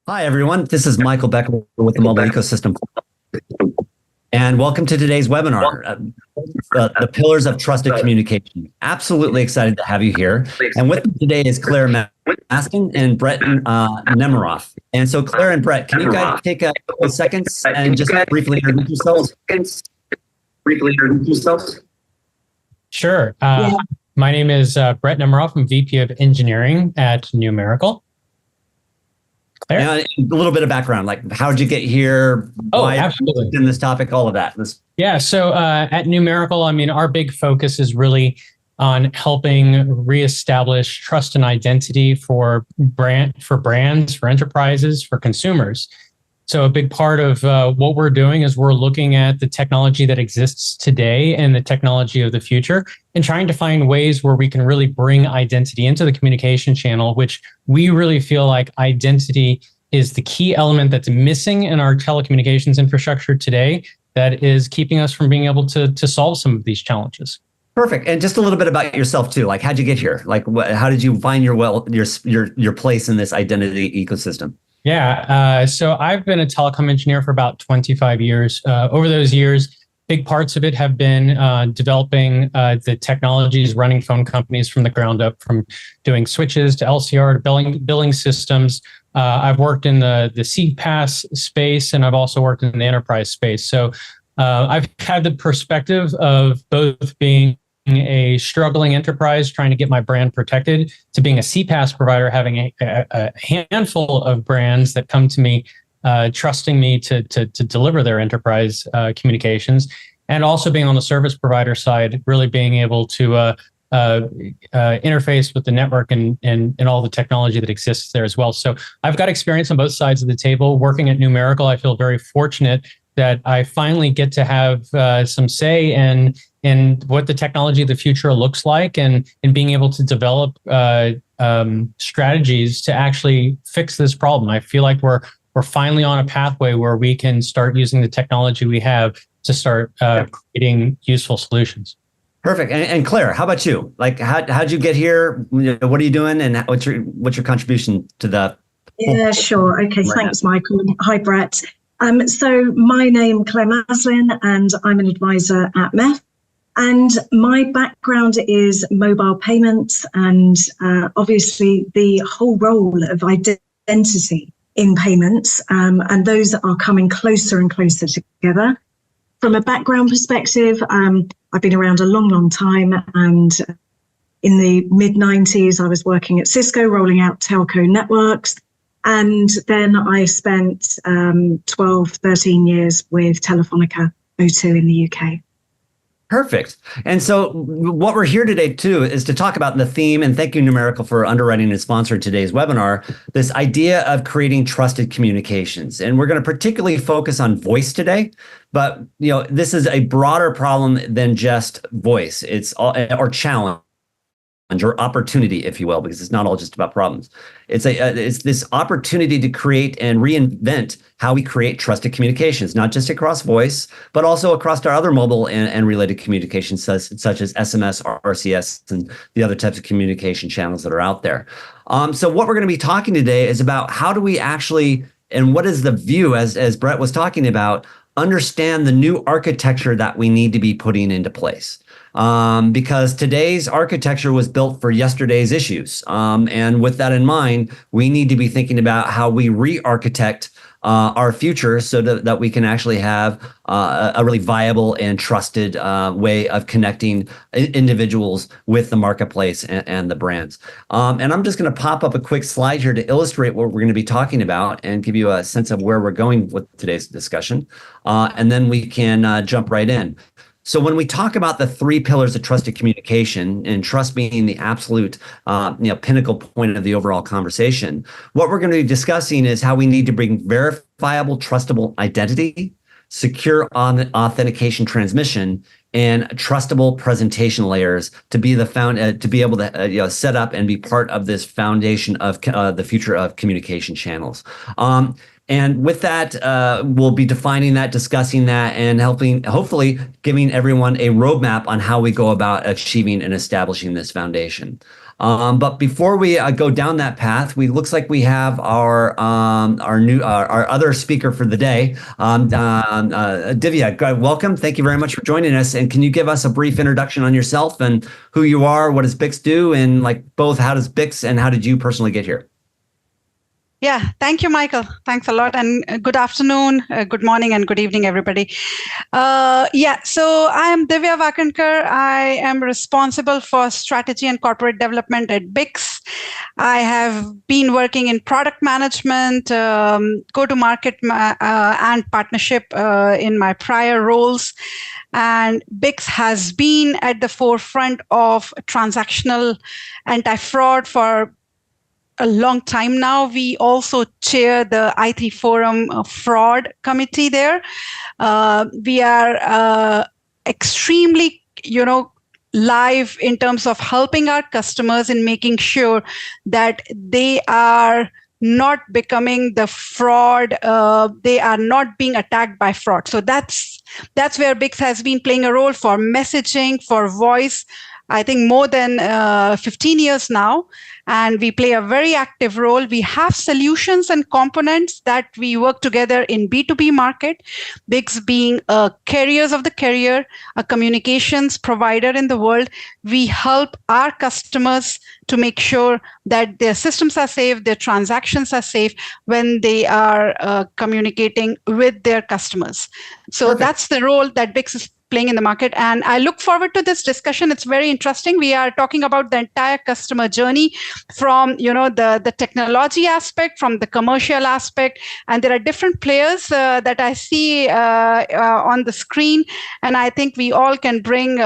Hi, everyone. This is Michael Becker with the Mobile Ecosystem. And welcome to today's webinar, The Pillars of Trusted Communication. Absolutely excited to have you here. And with me today is Claire Maslen and Brett Nemeroff. And so Claire and Brett, can you guys take a couple of seconds and just briefly introduce yourselves? Sure. My name is Brett Nemeroff. I'm VP of Engineering at Numeracle. Claire? A little bit of background, like how did you get here? Why absolutely. In this topic, all of that. Yeah, so at Numeracle, I mean, our big focus is really on helping reestablish trust and identity for brands, for enterprises, for consumers. So a big part of what we're doing is we're looking at the technology that exists today and the technology of the future and trying to find ways where we can really bring identity into the communication channel, which we really feel like identity is the key element that's missing in our telecommunications infrastructure today that is keeping us from being able to solve some of these challenges. Perfect. And just a little bit about yourself too. Like, how'd you get here? Like, how did you find your place in this identity ecosystem? Yeah, so I've been a telecom engineer for about 25 years. Over those years, big parts of it have been developing the technologies, running phone companies from the ground up, from doing switches to LCR to billing systems. I've worked in the CPaaS space, and I've also worked in the enterprise space. So I've had the perspective of both being a struggling enterprise trying to get my brand protected to being a CPaaS provider, having a handful of brands that come to me, trusting me to deliver their enterprise communications, and also being on the service provider side, really being able to interface with the network and all the technology that exists there as well. So I've got experience on both sides of the table. Working at Numeracle, I feel very fortunate that I finally get to have some say in what the technology of the future looks like, and being able to develop strategies to actually fix this problem. I feel like we're finally on a pathway where we can start using the technology we have to start creating useful solutions. Perfect. And Claire, how about you? Like, how'd you get here? What are you doing, and what's your contribution to the? Yeah, sure. Okay, thanks, Michael. Hi, Brett. So my name Claire Maslen, and I'm an advisor at MEF. And my background is mobile payments and obviously the whole role of identity in payments. And those are coming closer and closer together. From a background perspective, I've been around a long, long time. And in the mid-90s, I was working at Cisco, rolling out telco networks. And then I spent 12, 13 years with Telefonica O2 in the UK. Perfect. And so what we're here today too is to talk about the theme, and thank you Numeracle for underwriting and sponsoring today's webinar, this idea of creating trusted communications. And we're going to particularly focus on voice today, but this is a broader problem than just voice. It's or challenge or opportunity, if you will, because it's not all just about problems. It's this opportunity to create and reinvent how we create trusted communications, not just across voice, but also across our other mobile and related communications, such as SMS, RCS, and the other types of communication channels that are out there. So what we're going to be talking today is about how do we actually, and what is the view, as Brett was talking about, understand the new architecture that we need to be putting into place. Because today's architecture was built for yesterday's issues. And with that in mind, we need to be thinking about how we re-architect our future so that we can actually have a really viable and trusted way of connecting individuals with the marketplace and the brands. And I'm just going to pop up a quick slide here to illustrate what we're going to be talking about and give you a sense of where we're going with today's discussion. And then we can jump right in. So when we talk about the three pillars of trusted communication, and trust being the absolute pinnacle point of the overall conversation, what we're going to be discussing is how we need to bring verifiable, trustable identity, secure authentication transmission, and trustable presentation layers to be to be able to set up and be part of this foundation of the future of communication channels. And with that, we'll be defining that, discussing that, and hopefully giving everyone a roadmap on how we go about achieving and establishing this foundation. But before we go down that path, looks like we have our other speaker for the day, Divya. Welcome. Thank you very much for joining us. And can you give us a brief introduction on yourself and who you are, what does BICS do, and both how does BICS and how did you personally get here? Yeah, thank you, Michael. Thanks a lot. And good afternoon, good morning, and good evening, everybody. So I am Divya Wakankar. I am responsible for strategy and corporate development at BICS. I have been working in product management, go-to-market and partnership in my prior roles. And BICS has been at the forefront of transactional anti-fraud for a long time now. We also chair the I3 Forum Fraud Committee there. We are extremely, live in terms of helping our customers in making sure that they are not becoming the fraud, they are not being attacked by fraud. So that's where BICS has been playing a role for messaging, for voice, I think more than 15 years now. And we play a very active role. We have solutions and components that we work together in B2B market, BICS being carriers of the carrier, a communications provider in the world. We help our customers to make sure that their systems are safe, their transactions are safe when they are communicating with their customers. So Perfect. That's the role that BICS is playing in the market. And I look forward to this discussion. It's very interesting. We are talking about the entire customer journey from, the technology aspect, from the commercial aspect. And there are different players that I see on the screen. And I think we all can bring,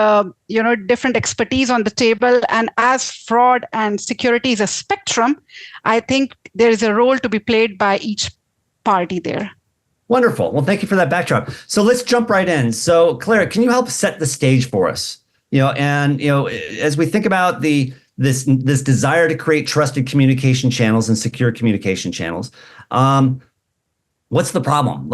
different expertise on the table. And as fraud and security is a spectrum, I think there is a role to be played by each party there. Wonderful. Well, thank you for that backdrop. So let's jump right in. So Clara, can you help set the stage for us? As we think about this desire to create trusted communication channels and secure communication channels, what's the problem?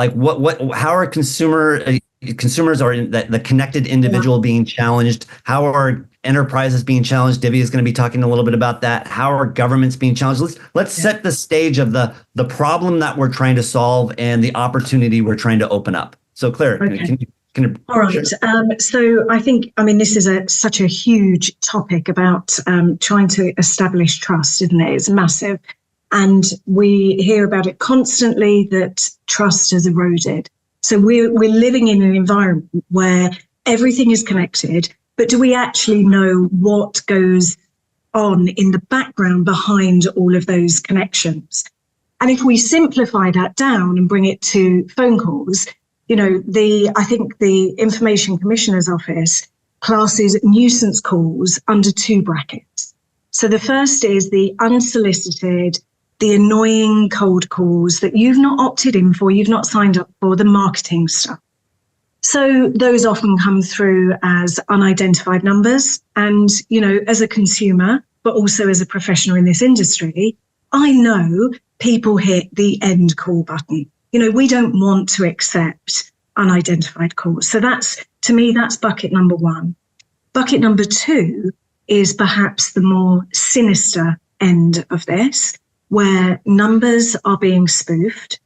How are consumers or the connected individual being challenged? How are enterprises being challenged? Divya is going to be talking a little bit about that. How are governments being challenged? Let's set the stage of the problem that we're trying to solve and the opportunity we're trying to open up. So Claire, okay. All right. So I think, this is such a huge topic about trying to establish trust, isn't it? It's massive. And we hear about it constantly that trust has eroded. So we're living in an environment where everything is connected, but do we actually know what goes on in the background behind all of those connections? And if we simplify that down and bring it to phone calls, I think the Information Commissioner's Office classes nuisance calls under two brackets. So the first is the unsolicited, the annoying cold calls that you've not opted in for, you've not signed up for, the marketing stuff. So those often come through as unidentified numbers. And, as a consumer, but also as a professional in this industry, I know people hit the end call button. We don't want to accept unidentified calls. So to me, that's bucket number one. Bucket number two is perhaps the more sinister end of this, where numbers are being spoofed,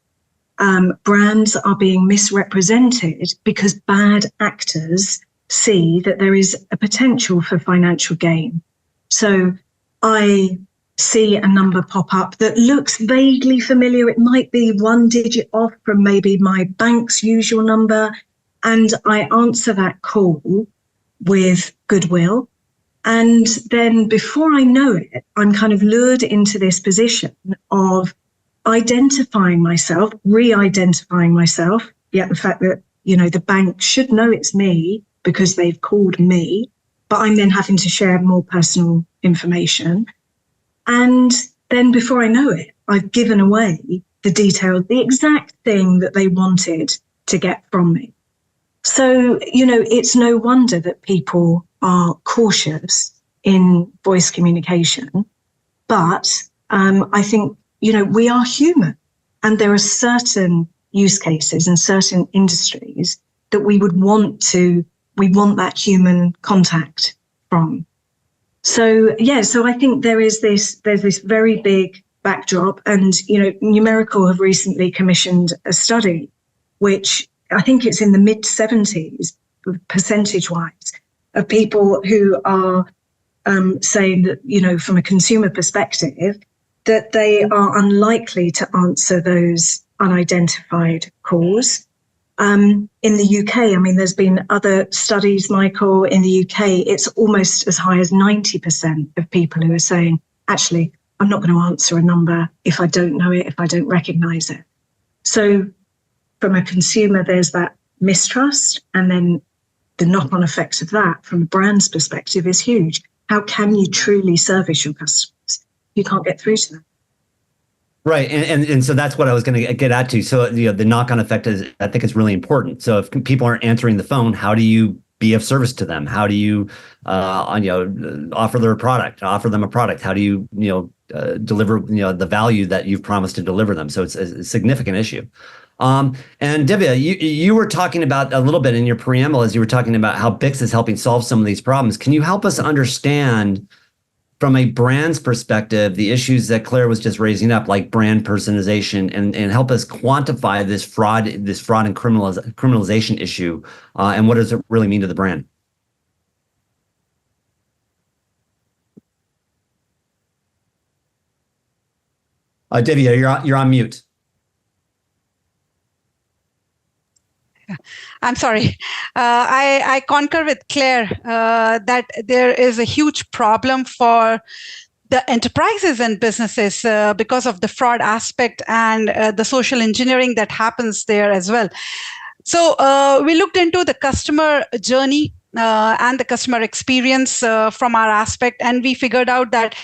brands are being misrepresented because bad actors see that there is a potential for financial gain. So I see a number pop up that looks vaguely familiar. It might be one digit off from maybe my bank's usual number. And I answer that call with goodwill. And then before I know it, I'm kind of lured into this position of identifying myself, re-identifying myself. Yet the fact that, the bank should know it's me because they've called me, but I'm then having to share more personal information. And then before I know it, I've given away the exact thing that they wanted to get from me. So, it's no wonder that people are cautious in voice communication. But I think, we are human. And there are certain use cases and certain industries that we want that human contact from. So I think there's this very big backdrop, and Numeracle have recently commissioned a study, which I think it's in the mid 70s percentage-wise of people who are saying that from a consumer perspective that they are unlikely to answer those unidentified calls. In the UK, I mean, there's been other studies, Michael, in the UK, it's almost as high as 90% of people who are saying, actually, I'm not going to answer a number if I don't know it, if I don't recognize it. So from a consumer, there's that mistrust, and then the knock-on effects of that from a brand's perspective is huge. How can you truly service your customers? You can't get through to them. Right. And so that's what I was going to get at to. So the knock-on effect I think is really important. So if people aren't answering the phone, how do you be of service to them? How do you, offer them a product? How do you, deliver, the value that you've promised to deliver them? So it's a significant issue. And Divya, you were talking about a little bit in your preamble as you were talking about how BICS is helping solve some of these problems. Can you help us understand from a brand's perspective, the issues that Claire was just raising up, like brand personalization, and help us quantify this fraud and criminalization issue, and what does it really mean to the brand? Divya, you're on mute. I'm sorry. I concur with Claire that there is a huge problem for the enterprises and businesses because of the fraud aspect and the social engineering that happens there as well. So we looked into the customer journey and the customer experience from our aspect, and we figured out that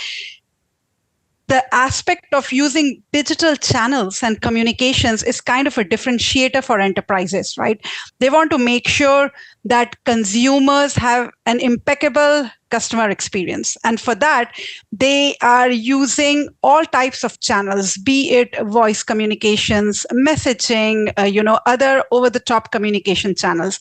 the aspect of using digital channels and communications is kind of a differentiator for enterprises, right? They want to make sure that consumers have an impeccable customer experience. And for that, they are using all types of channels, be it voice communications, messaging, other over-the-top communication channels.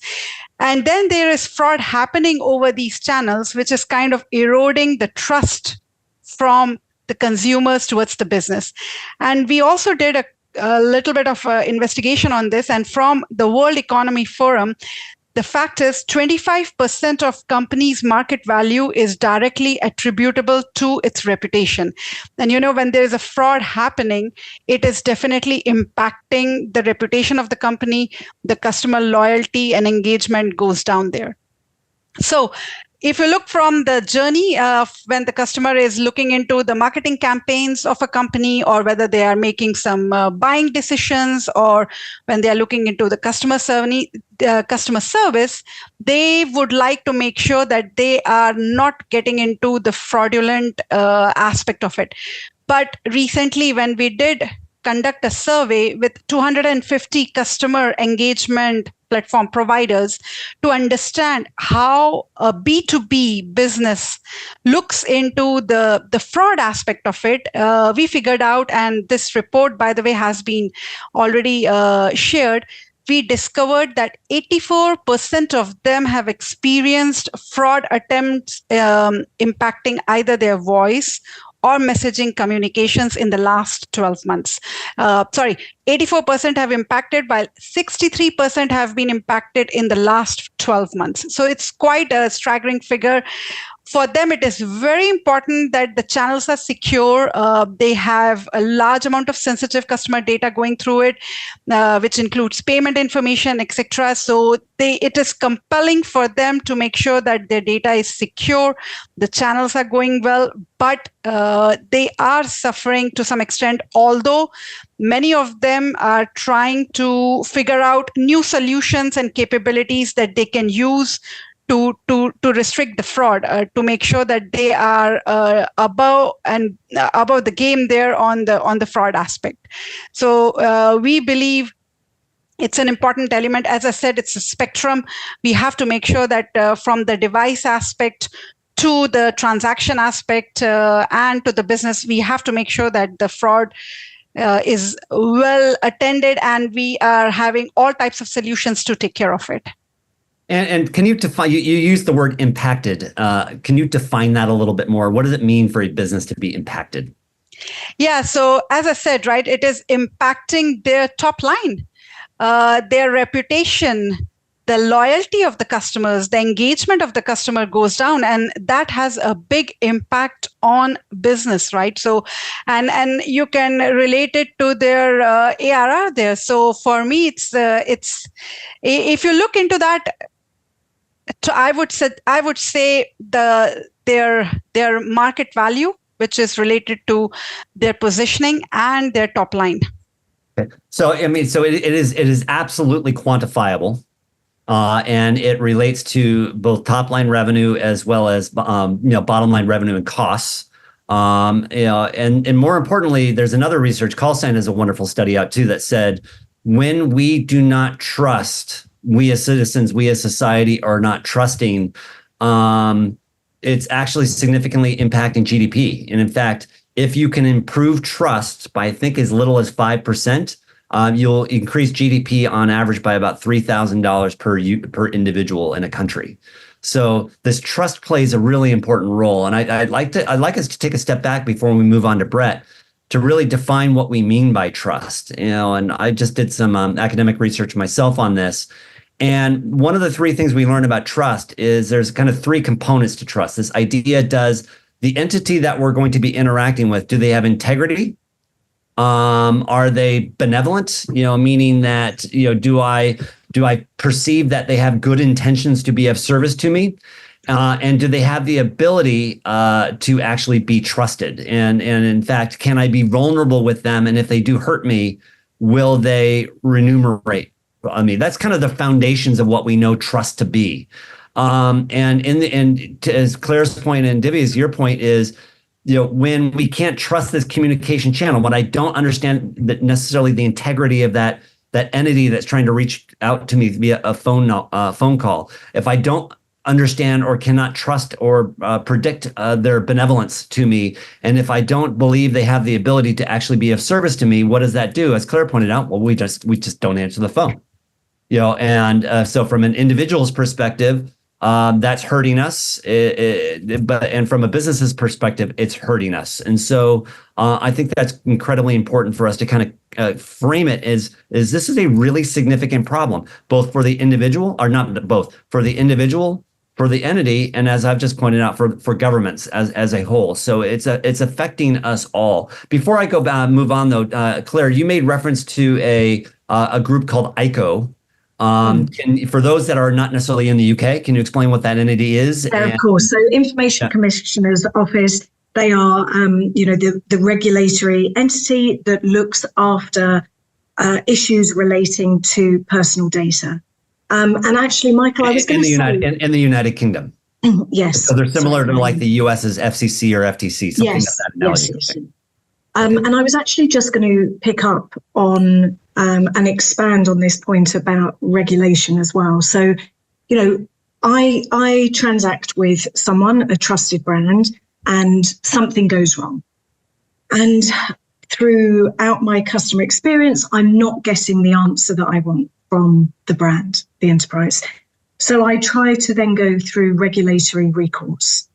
And then there is fraud happening over these channels, which is kind of eroding the trust from the consumers towards the business. And we also did a little bit of investigation on this. And from the World Economy Forum, the fact is 25% of companies' market value is directly attributable to its reputation. And, when there is a fraud happening, it is definitely impacting the reputation of the company, the customer loyalty and engagement goes down there. So if you look from the journey of when the customer is looking into the marketing campaigns of a company, or whether they are making some buying decisions, or when they are looking into the customer service, they would like to make sure that they are not getting into the fraudulent aspect of it. But recently, when we did conduct a survey with 250 customer engagement platform providers to understand how a B2B business looks into the fraud aspect of it, we figured out, and this report, by the way, has been already shared, we discovered that 84% of them have experienced fraud attempts impacting either their voice or messaging communications in the last 12 months. 84% have impacted, while 63% have been impacted in the last 12 months. So it's quite a staggering figure. For them, it is very important that the channels are secure. They have a large amount of sensitive customer data going through it, which includes payment information, etc. So it is compelling for them to make sure that their data is secure, the channels are going well, but they are suffering to some extent, although many of them are trying to figure out new solutions and capabilities that they can use to restrict the fraud, to make sure that they are above the game there on the fraud aspect. So we believe it's an important element. As I said, it's a spectrum. We have to make sure that from the device aspect to the transaction aspect and to the business, we have to make sure that the fraud is well attended, and we are having all types of solutions to take care of it. And can you define, you use the word impacted. Can you define that a little bit more? What does it mean for a business to be impacted? Yeah, so as I said, right, it is impacting their top line, their reputation, the loyalty of the customers, the engagement of the customer goes down, and that has a big impact on business, right? So, and you can relate it to their ARR there. So for me, it's if you look into that, I would say their market value, which is related to their positioning and their top line. Okay. So I mean, so it is absolutely quantifiable. And it relates to both top line revenue as well as bottom line revenue and costs. And more importantly, there's another research. Callsign has a wonderful study out too that said when we do not trust, we as citizens, we as society are not trusting, it's actually significantly impacting GDP. And in fact, if you can improve trust by I think as little as 5%. You'll increase GDP on average by about $3,000 per individual in a country. So this trust plays a really important role. And I'd like us to take a step back before we move on to Brett to really define what we mean by trust. And I just did some academic research myself on this. And one of the three things we learned about trust is there's kind of three components to trust. This idea, does the entity that we're going to be interacting with, do they have integrity? Are they benevolent? Meaning that, do I perceive that they have good intentions to be of service to me? And do they have the ability to actually be trusted? And in fact, can I be vulnerable with them? And if they do hurt me, will they remunerate? I mean, that's kind of the foundations of what we know trust to be. And as Claire's point and Divya's, your point is, when we can't trust this communication channel, when I don't understand that necessarily the integrity of that entity that's trying to reach out to me via a phone call, if I don't understand or cannot trust or predict their benevolence to me, and if I don't believe they have the ability to actually be of service to me, what does that do? As Claire pointed out, well, we just don't answer the phone. And so from an individual's perspective, that's hurting us, and from a business's perspective, it's hurting us. And so I think that's incredibly important for us to kind of frame it as this is a really significant problem, both for the individual, or not both, for the individual, for the entity, and as I've just pointed out, for governments as a whole. So it's affecting us all. Before I move on though, Claire, you made reference to a group called ICO. For those that are not necessarily in the UK, can you explain what that entity is? Of course. So Information Commissioner's Office, they are, the regulatory entity that looks after issues relating to personal data. And actually, Michael, I was going to say... In the United Kingdom. Yes. So they're similar to like the US's FCC or FTC, something of that analogy. Yes. And I was actually just going to pick up on and expand on this point about regulation as well. So, I transact with someone, a trusted brand, and something goes wrong. And throughout my customer experience, I'm not getting the answer that I want from the brand, the enterprise. So I try to then go through regulatory recourse.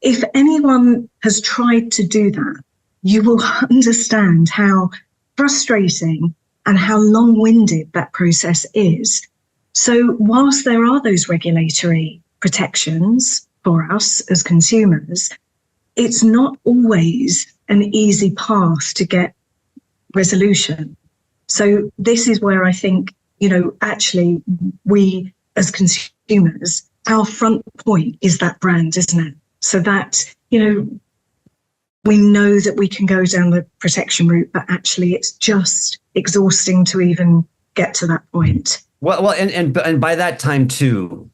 If anyone has tried to do that, you will understand how frustrating and how long-winded that process is. So whilst there are those regulatory protections for us as consumers, it's not always an easy path to get resolution. So this is where I think, actually we as consumers, our front point is that brand, isn't it? So that, we know that we can go down the protection route, but actually it's just exhausting to even get to that point. Well, and by that time too,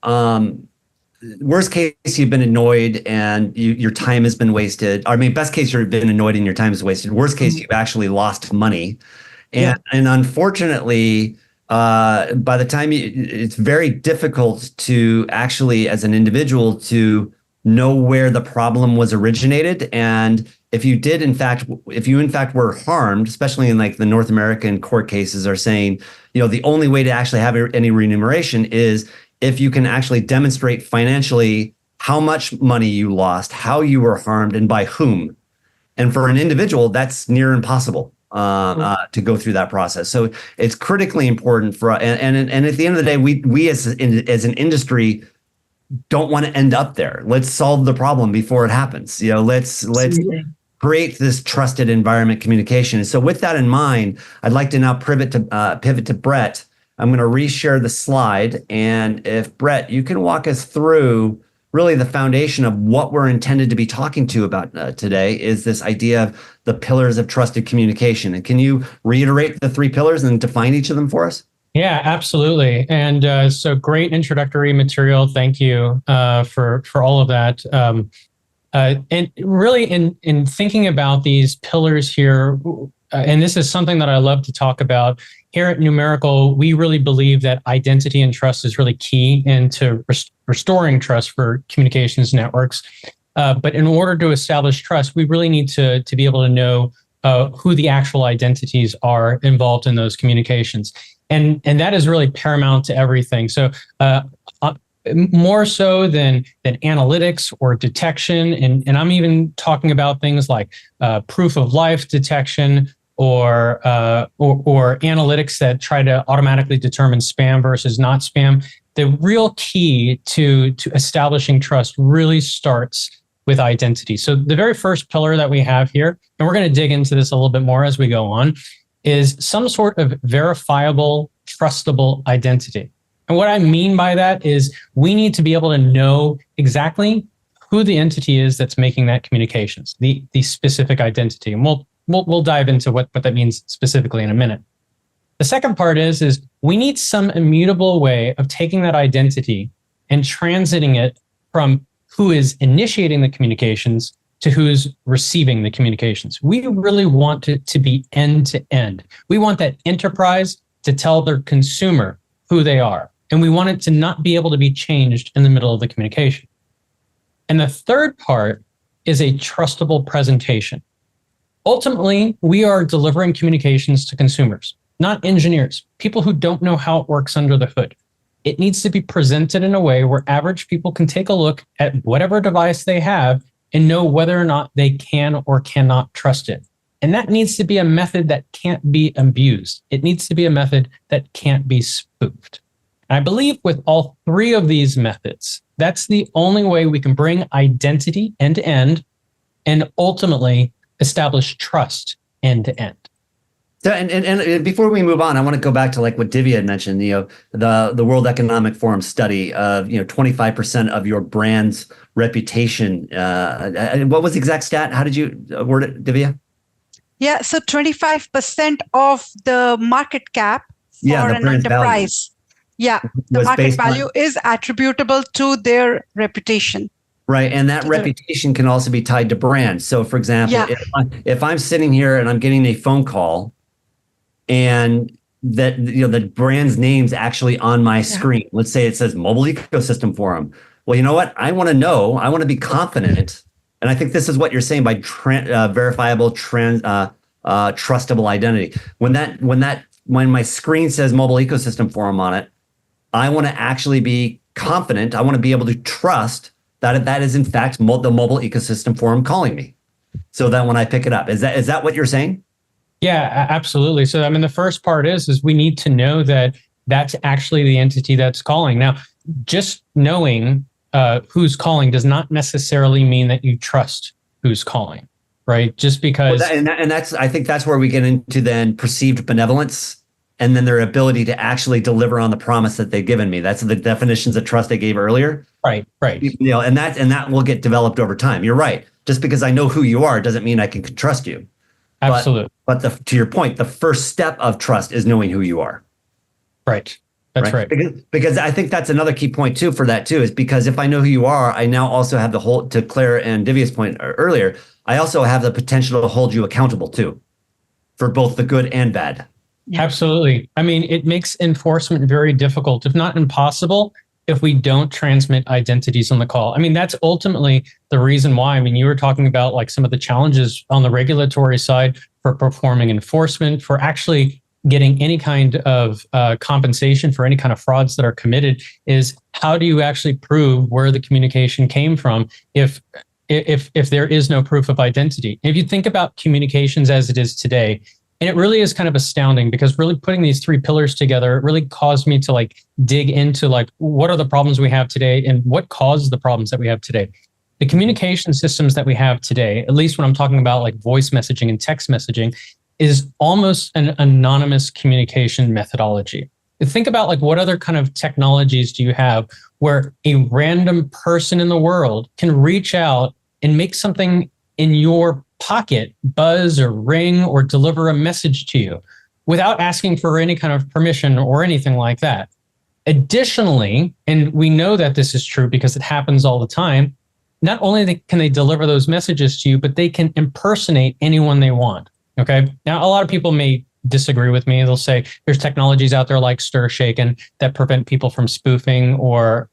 worst case, you've been annoyed and your time has been wasted. I mean, best case, you've been annoyed and your time is wasted. Worst case, you've actually lost money. And unfortunately, by the time it's very difficult to actually, as an individual, to know where the problem was originated, and if you in fact were harmed, especially in like the North American court cases are saying, the only way to actually have any remuneration is if you can actually demonstrate financially how much money you lost, how you were harmed, and by whom. And for an individual, that's near impossible to go through that process. So it's critically important for, and at the end of the day, we as an industry don't want to end up there. Let's solve the problem before it happens. Let's create this trusted environment communication. And so with that in mind, I'd like to now pivot to Brett. I'm going to reshare the slide. And if Brett, you can walk us through really the foundation of what we're intended to be talking to about today is this idea of the pillars of trusted communication. And can you reiterate the 3 pillars and define each of them for us? Yeah, absolutely. And so great introductory material. Thank you for all of that. And really in thinking about these pillars here, and this is something that I love to talk about, here at Numeracle, we really believe that identity and trust is really key into restoring trust for communications networks. But in order to establish trust, we really need to be able to know who the actual identities are involved in those communications. And that is really paramount to everything. So more so than analytics or detection, and I'm even talking about things like proof of life detection or analytics that try to automatically determine spam versus not spam. The real key to establishing trust really starts with identity. So the very first pillar that we have here, and we're going to dig into this a little bit more as we go on, is some sort of verifiable, trustable identity. And what I mean by that is we need to be able to know exactly who the entity is that's making that communications, the specific identity. And we'll dive into what that means specifically in a minute. The second part is we need some immutable way of taking that identity and transiting it from who is initiating the communications to who's receiving the communications. We really want it to be end to end. We want that enterprise to tell their consumer who they are. And we want it to not be able to be changed in the middle of the communication. And the third part is a trustable presentation. Ultimately, we are delivering communications to consumers, not engineers, people who don't know how it works under the hood. It needs to be presented in a way where average people can take a look at whatever device they have and know whether or not they can or cannot trust it. And that needs to be a method that can't be abused. It needs to be a method that can't be spoofed. And I believe with all 3 of these methods, that's the only way we can bring identity end to end and ultimately establish trust end to end. So, and before we move on, I want to go back to like what Divya had mentioned, the World Economic Forum study of, 25% of your brand's reputation. What was the exact stat? How did you word it, Divya? Yeah, so 25% of the market cap for an enterprise. Yeah, the market value is attributable to their reputation. Right. And that reputation can also be tied to brand. So, for example, if I'm sitting here and I'm getting a phone call and that the brand's name's actually on my screen, let's say it says Mobile Ecosystem Forum. Well, you know what? I want to be confident. And I think this is what you're saying by verifiable, trustable identity. When my screen says Mobile Ecosystem Forum on it, I want to actually be confident. I want to be able to trust that is in fact the Mobile Ecosystem Forum calling me. So that when I pick it up, is that what you're saying? Yeah, absolutely. So the first part is we need to know that that's actually the entity that's calling. Now, just knowing who's calling does not necessarily mean that you trust who's calling, right? Just because, I think that's where we get into then perceived benevolence. And then their ability to actually deliver on the promise that they've given me. That's the definitions of trust I gave earlier. Right. And that will get developed over time. You're right. Just because I know who you are doesn't mean I can trust you. Absolutely. But to your point, the first step of trust is knowing who you are. Right. That's right. Because I think that's another key point too for that too, is because if I know who you are, I now also have to Claire and Divya's point earlier, I also have the potential to hold you accountable too, for both the good and bad. Absolutely. I mean, it makes enforcement very difficult, if not impossible, if we don't transmit identities on the call. I mean, that's ultimately the reason why. I mean, you were talking about like some of the challenges on the regulatory side for performing enforcement, for actually getting any kind of compensation for any kind of frauds that are committed, is how do you actually prove where the communication came from if there is no proof of identity? If you think about communications as it is today, and it really is kind of astounding, because really putting these three pillars together, it really caused me to like dig into like, what are the problems we have today and what causes the problems that we have today? The communication systems that we have today, at least when I'm talking about like voice messaging and text messaging, is almost an anonymous communication methodology. Think about like, what other kind of technologies do you have where a random person in the world can reach out and make something in your pocket buzz or ring or deliver a message to you without asking for any kind of permission or anything like that? Additionally, and we know that this is true because it happens all the time, not only can they deliver those messages to you, but they can impersonate anyone they want. Okay. Now, a lot of people may disagree with me. They'll say there's technologies out there like StirShaken that prevent people from spoofing or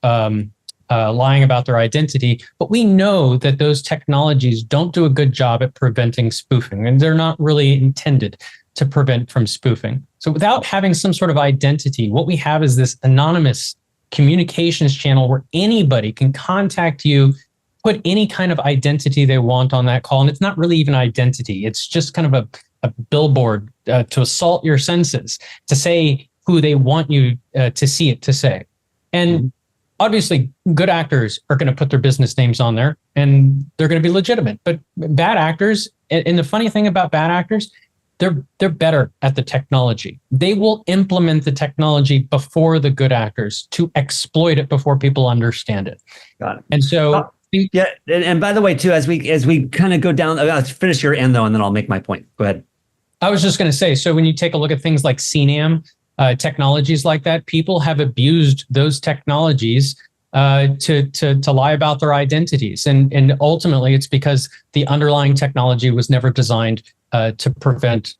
lying about their identity. But we know that those technologies don't do a good job at preventing spoofing, and they're not really intended to prevent from spoofing. So without having some sort of identity, what we have is this anonymous communications channel where anybody can contact you, put any kind of identity they want on that call. And it's not really even identity. It's just kind of a billboard to assault your senses, to say who they want you to see it to say. And obviously, good actors are going to put their business names on there and they're going to be legitimate. But bad actors, and the funny thing about bad actors, they're better at the technology. They will implement the technology before the good actors to exploit it before people understand it. Got it. And so... Yeah, and by the way, too, as we kind of go down, let's finish your end though, and then I'll make my point. Go ahead. I was just going to say, so when you take a look at things like CNAM, technologies like that, people have abused those technologies to lie about their identities, and ultimately it's because the underlying technology was never designed to prevent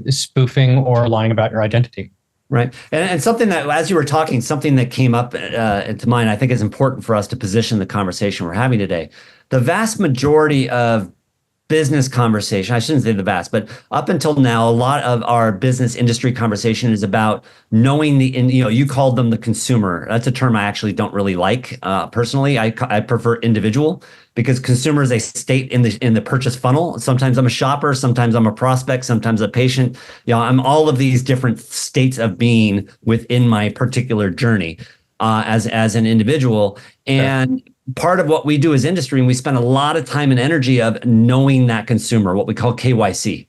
spoofing or lying about your identity. Right. And something that, as you were talking, something that came up into mind, I think is important for us to position the conversation we're having today. The vast majority of business conversation, I shouldn't say the vast, but up until now, a lot of our business industry conversation is about knowing you called them the consumer. That's a term I actually don't really like personally. I prefer individual, because consumer is a state in the purchase funnel. Sometimes I'm a shopper, sometimes I'm a prospect, sometimes a patient. I'm all of these different states of being within my particular journey as an individual. And part of what we do as industry, and we spend a lot of time and energy of knowing that consumer, what we call KYC.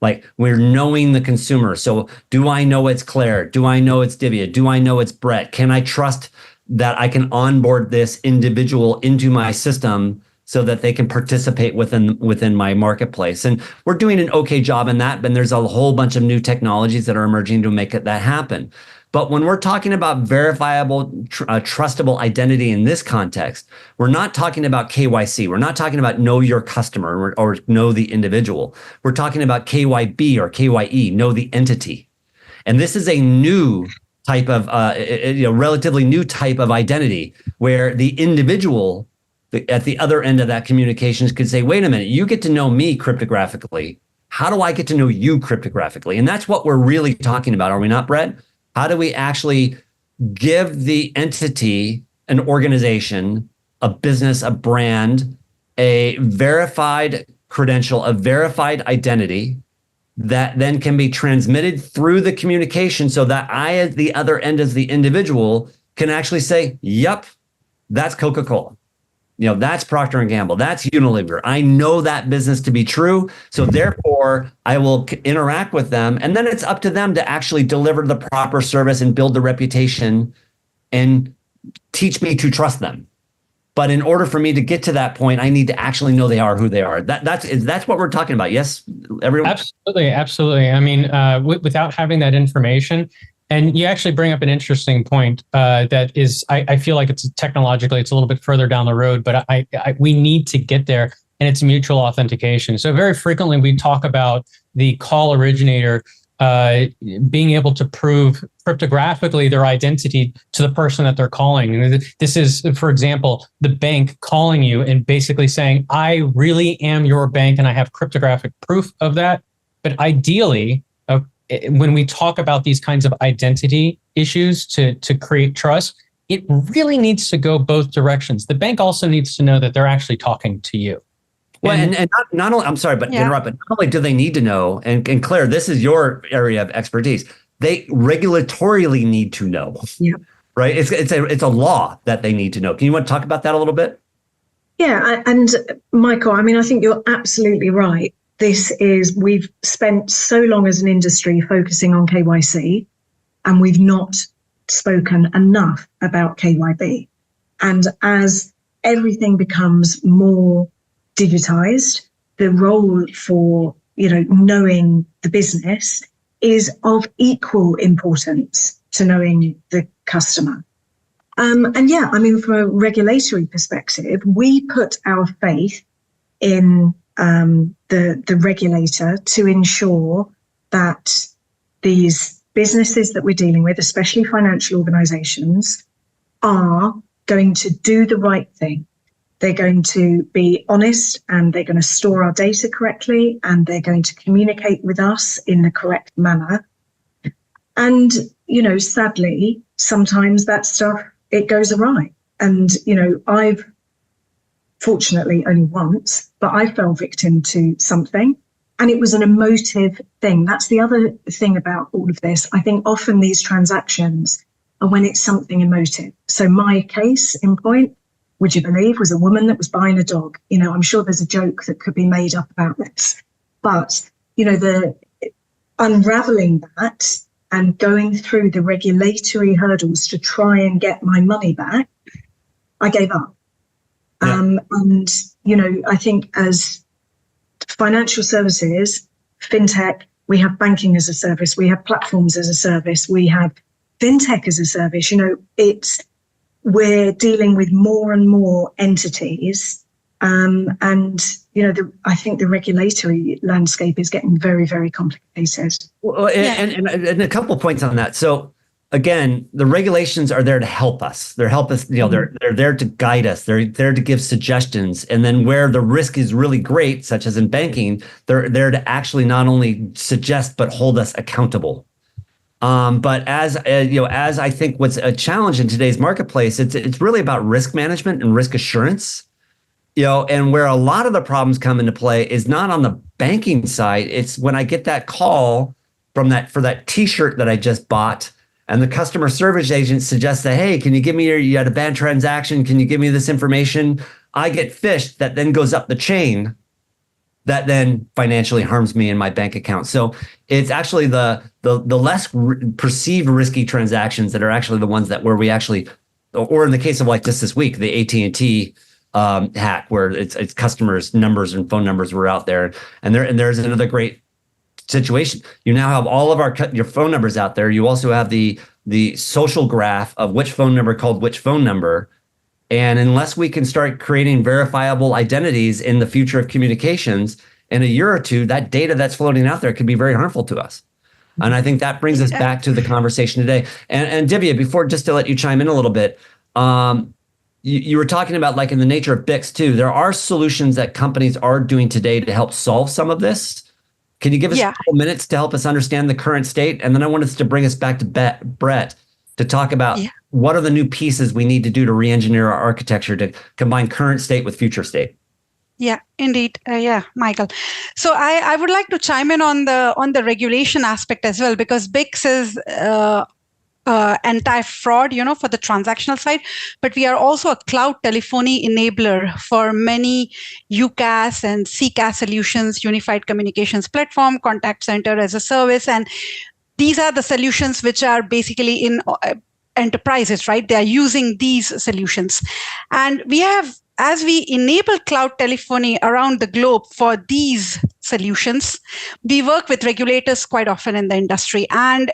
Like, we're knowing the consumer. So do I know it's Claire? Do I know it's Divya? Do I know it's Brett? Can I trust that I can onboard this individual into my system so that they can participate within my marketplace? And we're doing an okay job in that, but there's a whole bunch of new technologies that are emerging to make that happen. But when we're talking about verifiable, trustable identity in this context, we're not talking about KYC. We're not talking about know your customer or know the individual. We're talking about KYB or KYE, know the entity. And this is a new type of, relatively new type of identity, where the individual at the other end of that communications could say, wait a minute, you get to know me cryptographically. How do I get to know you cryptographically? And that's what we're really talking about, are we not, Brett? How do we actually give the entity, an organization, a business, a brand, a verified credential, a verified identity that then can be transmitted through the communication, so that I, at the other end as the individual, can actually say, yep, that's Coca-Cola. That's Procter & Gamble. That's Unilever. I know that business to be true. So therefore, I will interact with them. And then it's up to them to actually deliver the proper service and build the reputation and teach me to trust them. But in order for me to get to that point, I need to actually know they are who they are. That's what we're talking about. Yes, everyone? Absolutely. I mean, without having that information, and you actually bring up an interesting point that is, I feel like it's technologically, it's a little bit further down the road, but we need to get there, and it's mutual authentication. So very frequently we talk about the call originator being able to prove cryptographically their identity to the person that they're calling. And this is, for example, the bank calling you and basically saying, I really am your bank and I have cryptographic proof of that. But ideally, when we talk about these kinds of identity issues to create trust, it really needs to go both directions. The bank also needs to know that they're actually talking to you. Well, and not only, I'm sorry, but to interrupt, but not only do they need to know, and Claire, this is your area of expertise, they regulatorily need to know, right? It's a law that they need to know. Can you want to talk about that a little bit? Yeah, and Michael, I mean, I think you're absolutely right. We've spent so long as an industry focusing on KYC, and we've not spoken enough about KYB. And as everything becomes more digitized, the role for, knowing the business is of equal importance to knowing the customer. And yeah, I mean, from a regulatory perspective, we put our faith in the regulator to ensure that these businesses that we're dealing with, especially financial organizations, are going to do the right thing. They're going to be honest, and they're going to store our data correctly, and they're going to communicate with us in the correct manner. And, sadly, sometimes that stuff, it goes awry. And, I've fortunately only once, but I fell victim to something, and it was an emotive thing. That's the other thing about all of this. I think often these transactions are when it's something emotive. So my case in point, would you believe, was a woman that was buying a dog. I'm sure there's a joke that could be made up about this, but, the unraveling that and going through the regulatory hurdles to try and get my money back, I gave up. Yeah. And, I think as financial services, fintech, we have banking as a service, we have platforms as a service, we have fintech as a service, we're dealing with more and more entities. And, I think the regulatory landscape is getting very, very complicated. Well, and a couple of points on that. So again, the regulations are there to help us. They're there to guide us. They're there to give suggestions. And then where the risk is really great, such as in banking, they're there to actually not only suggest, but hold us accountable. But as I think what's a challenge in today's marketplace, it's really about risk management and risk assurance, and where a lot of the problems come into play is not on the banking side. It's when I get that call for that T-shirt that I just bought, and the customer service agent suggests that, hey, can you give me you had a bad transaction? Can you give me this information? I get phished. That then goes up the chain. That then financially harms me in my bank account. So it's actually the less perceived risky transactions that are actually the ones that where we actually, or in the case of like just this week, the AT&T hack, where it's customers' numbers and phone numbers were out there, and there's another great situation. You now have all of your phone numbers out there. You also have the social graph of which phone number called which phone number. And unless we can start creating verifiable identities in the future of communications, in a year or two, that data that's floating out there could be very harmful to us. And I think that brings us back to the conversation today. And Divya, before, just to let you chime in a little bit, you were talking about, like, in the nature of BICS too, there are solutions that companies are doing today to help solve some of this. Can you give us a couple minutes to help us understand the current state? And then I want us to bring us back to Brett to talk about what are the new pieces we need to do to re-engineer our architecture to combine current state with future state. Yeah, indeed. Michael. So I would like to chime in on the regulation aspect as well, because BICS is anti-fraud, for the transactional side, but we are also a cloud telephony enabler for many UCaaS and CCaaS solutions, unified communications platform, contact center as a service, and these are the solutions which are basically in enterprises, right? They are using these solutions. And as we enable cloud telephony around the globe for these solutions, we work with regulators quite often in the industry. And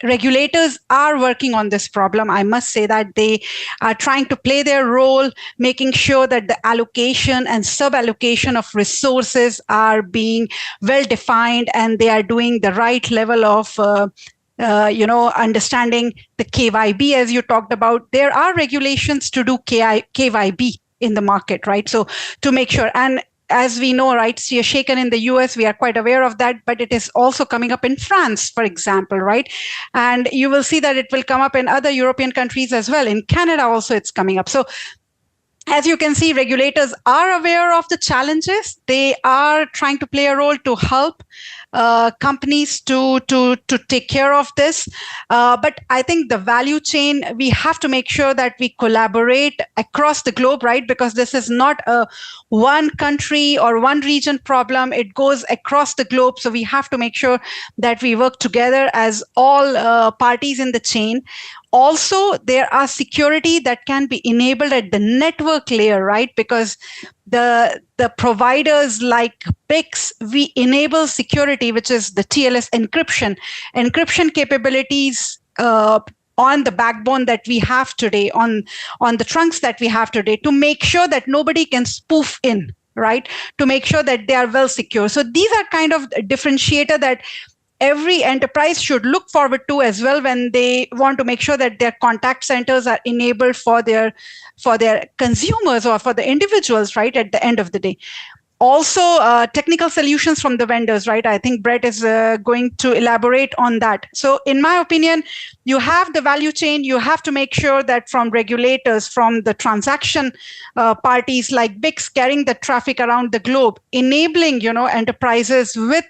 regulators are working on this problem. I must say that they are trying to play their role, making sure that the allocation and sub-allocation of resources are being well defined, and they are doing the right level of understanding the KYB, as you talked about. There are regulations to do KYB in the market, right? So to make sure, and as we know, right, so you're shaken in the US, we are quite aware of that, but it is also coming up in France, for example, right? And you will see that it will come up in other European countries as well. In Canada also, it's coming up. So as you can see, regulators are aware of the challenges. They are trying to play a role to help companies to take care of this. But I think the value chain, we have to make sure that we collaborate across the globe, right? Because this is not a one country or one region problem. It goes across the globe. So we have to make sure that we work together as all parties in the chain. Also, there are security that can be enabled at the network layer, right? Because the providers like BICS, we enable security, which is the TLS encryption capabilities on the backbone that we have today, on the trunks that we have today, to make sure that nobody can spoof in, right? To make sure that they are well secure. So these are kind of a differentiator that every enterprise should look forward to as well when they want to make sure that their contact centers are enabled for their consumers or for the individuals, right, at the end of the day. Also, technical solutions from the vendors, right? I think Brett is going to elaborate on that. So in my opinion, you have the value chain. You have to make sure that from regulators, from the transaction parties like BICS carrying the traffic around the globe, enabling, enterprises with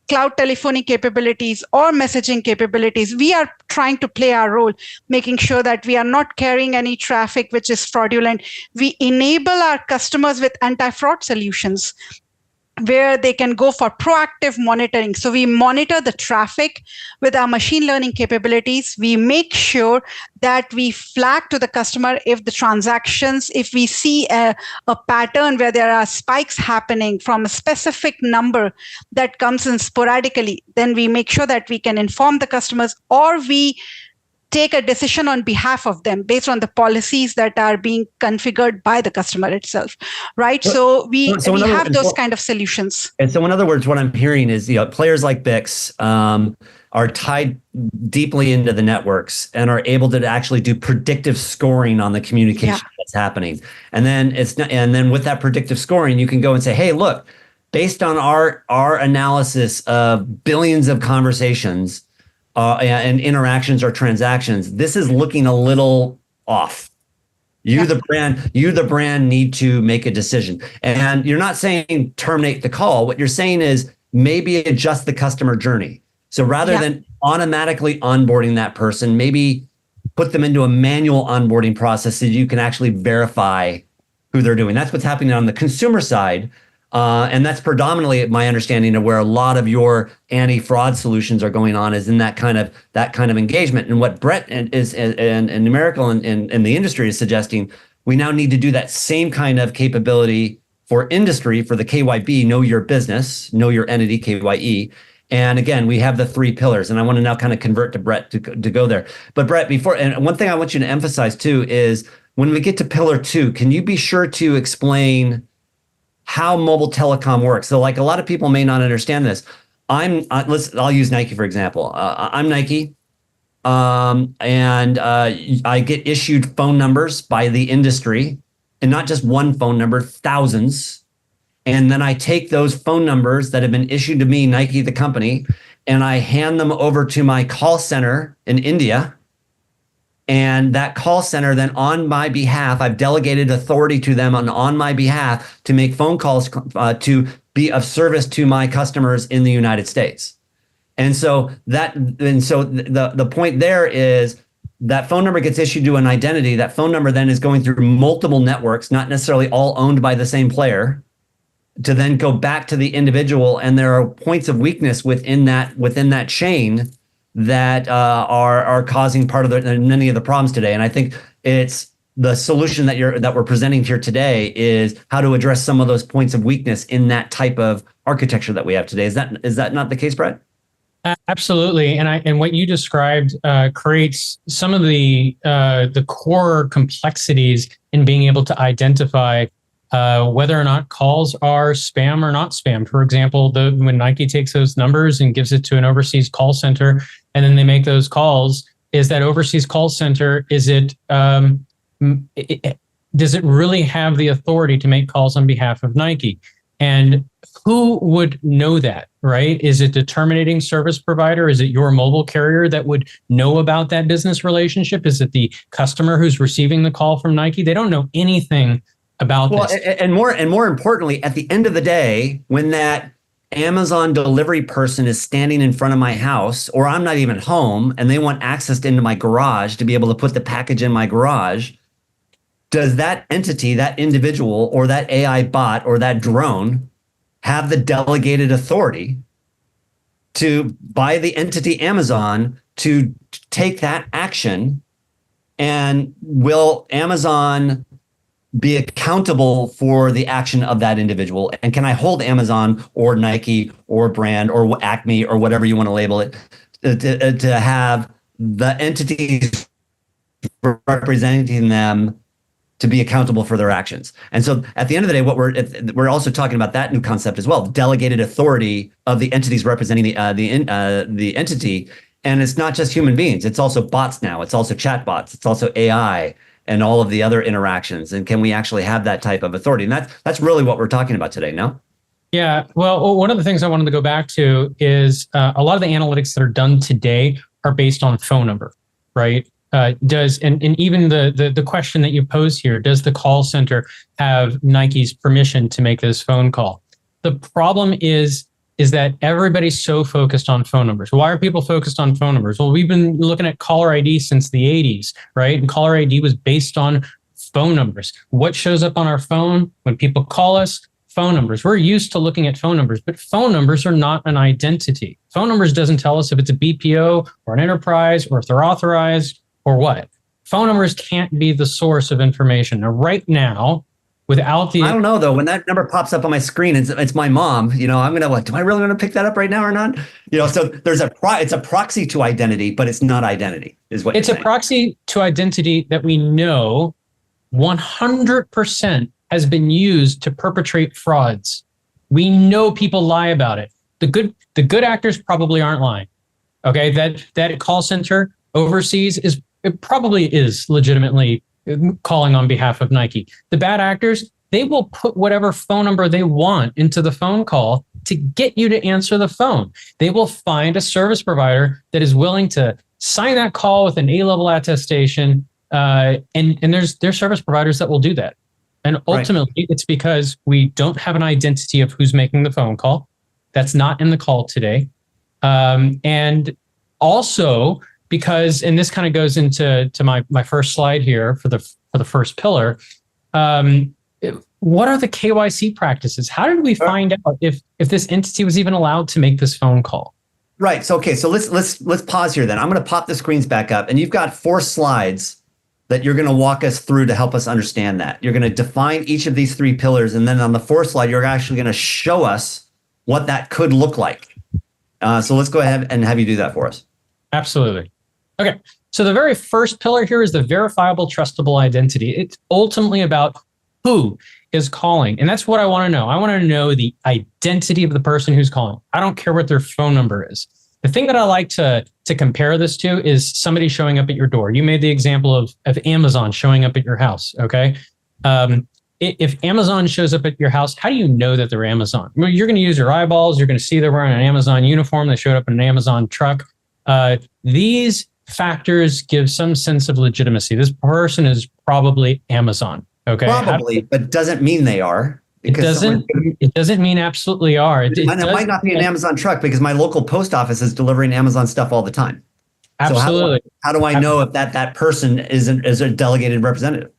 cloud telephony capabilities or messaging capabilities. We are trying to play our role, making sure that we are not carrying any traffic which is fraudulent. We enable our customers with anti-fraud solutions where they can go for proactive monitoring. So we monitor the traffic with our machine learning capabilities. We make sure that we flag to the customer if the transactions, if we see a pattern where there are spikes happening from a specific number that comes in sporadically, then we make sure that we can inform the customers, or we take a decision on behalf of them based on the policies that are being configured by the customer itself, right? So we have those kind of solutions. And so in other words, what I'm hearing is, players like BICS are tied deeply into the networks and are able to actually do predictive scoring on the communication that's happening. And then with that predictive scoring, you can go and say, hey, look, based on our analysis of billions of conversations, and interactions or transactions, this is looking a little off. The brand need to make a decision. And you're not saying terminate the call. What you're saying is maybe adjust the customer journey. So rather than automatically onboarding that person, maybe put them into a manual onboarding process so you can actually verify who they're doing. That's what's happening on the consumer side. And that's predominantly my understanding of where a lot of your anti-fraud solutions are going on, is in that kind of engagement. And what Brett and Numeracle and the industry is suggesting, we now need to do that same kind of capability for industry, for the KYB, know your business, know your entity, KYE. And again, we have the three pillars, and I want to now kind of convert to Brett to go there. But Brett, and one thing I want you to emphasize too is when we get to pillar 2, can you be sure to explain how mobile telecom works? So like a lot of people may not understand this. I'll use Nike, for example. I'm Nike, and I get issued phone numbers by the industry, and not just one phone number, thousands. And then I take those phone numbers that have been issued to me, Nike, the company, and I hand them over to my call center in India. And that call center then on my behalf, I've delegated authority to them on my behalf to make phone calls to be of service to my customers in the United States. And so the point there is that phone number gets issued to an identity. That phone number then is going through multiple networks, not necessarily all owned by the same player, to then go back to the individual. And there are points of weakness within that chain that are causing part of many of the problems today. And I think it's the solution that we're presenting here today is how to address some of those points of weakness in that type of architecture that we have today. Is that not the case, Brett? Absolutely, and what you described creates some of the core complexities in being able to identify whether or not calls are spam or not spam. For example, when Nike takes those numbers and gives it to an overseas call center, and then they make those calls, is that overseas call center, does it really have the authority to make calls on behalf of Nike? And who would know that, right? Is it the terminating service provider? Is it your mobile carrier that would know about that business relationship? Is it the customer who's receiving the call from Nike? They don't know anything about this. And more importantly, at the end of the day, when that Amazon delivery person is standing in front of my house, or I'm not even home, and they want access into my garage to be able to put the package in my garage, does that entity, that individual, or that AI bot, or that drone have the delegated authority by the entity Amazon to take that action? And will Amazon be accountable for the action of that individual? And can I hold Amazon or Nike or brand or Acme or whatever you want to label it to have the entities representing them to be accountable for their actions? And so at the end of the day, what we're also talking about that new concept as well, delegated authority of the entities representing the entity. And it's not just human beings, it's also bots now, it's also chat bots, it's also AI and all of the other interactions. And can we actually have that type of authority? And that's really what we're talking about today, no? Yeah, well, one of the things I wanted to go back to is a lot of the analytics that are done today are based on phone number, right? And even the question that you pose here, does the call center have Nike's permission to make this phone call? The problem is that everybody's so focused on phone numbers. Why are people focused on phone numbers? Well, we've been looking at caller ID since the 80s, right? And caller ID was based on phone numbers. What shows up on our phone when people call us? Phone numbers. We're used to looking at phone numbers, but phone numbers are not an identity. Phone numbers doesn't tell us if it's a BPO or an enterprise or if they're authorized or what. Phone numbers can't be the source of information. Now, right now, without the... I don't know, though. When that number pops up on my screen, it's my mom. I'm going to, do I really want to pick that up right now or not? So it's a proxy to identity, but it's not identity, is what you're saying. It's a proxy to identity that we know 100% has been used to perpetrate frauds. We know people lie about it. The good actors probably aren't lying. Okay, that call center overseas probably is legitimately calling on behalf of Nike. The bad actors, they will put whatever phone number they want into the phone call to get you to answer the phone. They will find a service provider that is willing to sign that call with an A-level attestation, and there's service providers that will do that. And ultimately, It's because we don't have an identity of who's making the phone call. That's not in the call today. And also because, and this kind of goes into my first slide here for the first pillar. What are the KYC practices? How did we find out if this entity was even allowed to make this phone call? Right. So let's pause here then. I'm going to pop the screens back up, and you've got 4 slides that you're going to walk us through to help us understand that. You're going to define each of these 3 pillars, and then on the 4th slide, you're actually going to show us what that could look like. So let's go ahead and have you do that for us. Absolutely. Okay. So the very first pillar here is the verifiable, trustable identity. It's ultimately about who is calling. And that's what I want to know. I want to know the identity of the person who's calling. I don't care what their phone number is. The thing that I like to compare this to is somebody showing up at your door. You made the example of Amazon showing up at your house, okay? If Amazon shows up at your house, how do you know that they're Amazon? Well, you're going to use your eyeballs. You're going to see they're wearing an Amazon uniform. They showed up in an Amazon truck. These factors give some sense of legitimacy. This person is probably Amazon, okay? Probably, but doesn't mean they are. It doesn't mean absolutely are. It might not be an Amazon truck because my local post office is delivering Amazon stuff all the time. Absolutely. So how do I know if that person is a delegated representative?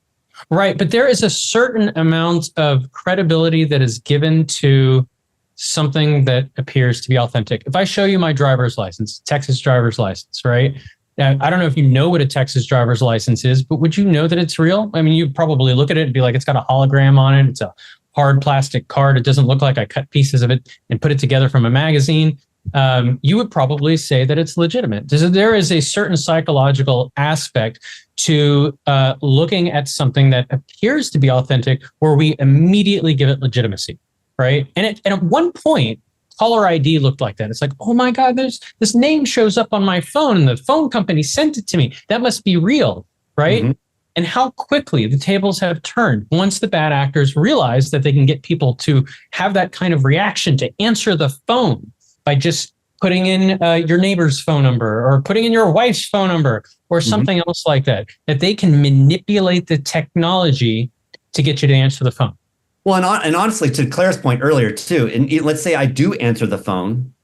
Right, but there is a certain amount of credibility that is given to something that appears to be authentic. If I show you my driver's license, Texas driver's license, right? Now, I don't know if you know what a Texas driver's license is, but would you know that it's real? I mean, you'd probably look at it and be like, it's got a hologram on it. It's a hard plastic card. It doesn't look like I cut pieces of it and put it together from a magazine. you would probably say that it's legitimate. There is a certain psychological aspect to looking at something that appears to be authentic, where we immediately give it legitimacy, right? And at one point, caller ID looked like that. It's like, oh my God, this name shows up on my phone, and the phone company sent it to me. That must be real, right? Mm-hmm. And how quickly the tables have turned once the bad actors realize that they can get people to have that kind of reaction, to answer the phone by just putting in your neighbor's phone number, or putting in your wife's phone number, or something else like that, that they can manipulate the technology to get you to answer the phone. Well, and honestly, to Claire's point earlier too, and let's say I do answer the phone,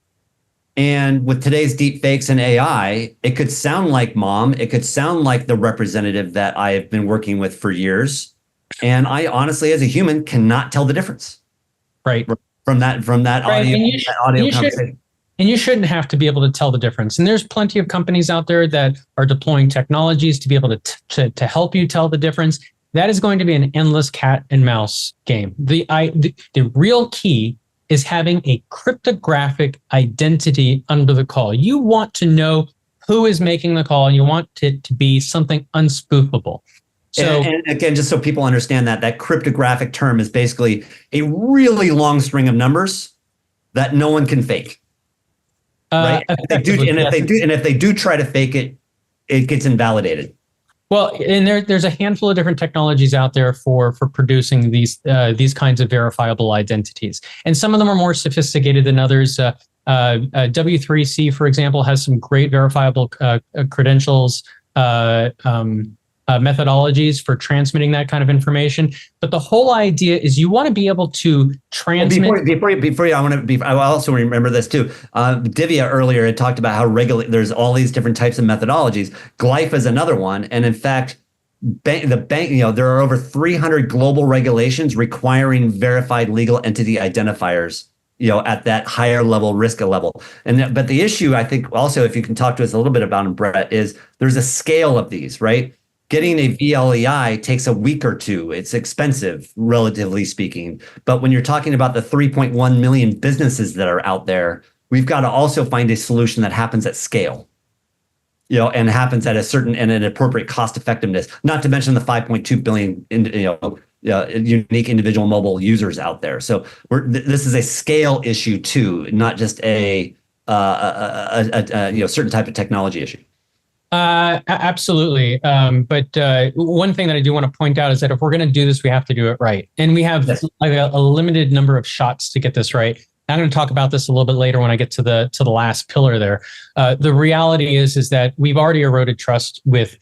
and with today's deep fakes and AI, it could sound like mom, it could sound like the representative that I've been working with for years, and I honestly, as a human, cannot tell the difference. Right. From that audio conversation. And you shouldn't have to be able to tell the difference. And there's plenty of companies out there that are deploying technologies to be able to help you tell the difference. That is going to be an endless cat and mouse game. The real key is having a cryptographic identity under the call. You want to know who is making the call, and you want it to be something unspoofable. So, and again, just so people understand that cryptographic term is basically a really long string of numbers that no one can fake. Right? If they do try to fake it, it gets invalidated. Well, and there's a handful of different technologies out there for producing these kinds of verifiable identities, and some of them are more sophisticated than others. W3C, for example, has some great verifiable credentials methodologies for transmitting that kind of information. But the whole idea is you want to be able to transmit. Before you, I also remember this too. Divya earlier had talked about how there's all these different types of methodologies. Glyph is another one, and in fact, there are over 300 global regulations requiring verified legal entity identifiers. At that higher level risk level. But the issue, I think, also, if you can talk to us a little bit about them, Brett, is there's a scale of these, right? Getting a VLEI takes a week or two. It's expensive, relatively speaking. But when you're talking about the 3.1 million businesses that are out there, we've got to also find a solution that happens at scale, and happens at a certain and an appropriate cost effectiveness. Not to mention the 5.2 billion, unique individual mobile users out there. So this is a scale issue too, not just a certain type of technology issue. Absolutely. But one thing that I do want to point out is that if we're going to do this, we have to do it right. And we have a limited number of shots to get this right. I'm going to talk about this a little bit later when I get to the last pillar there. The reality is that we've already eroded trust with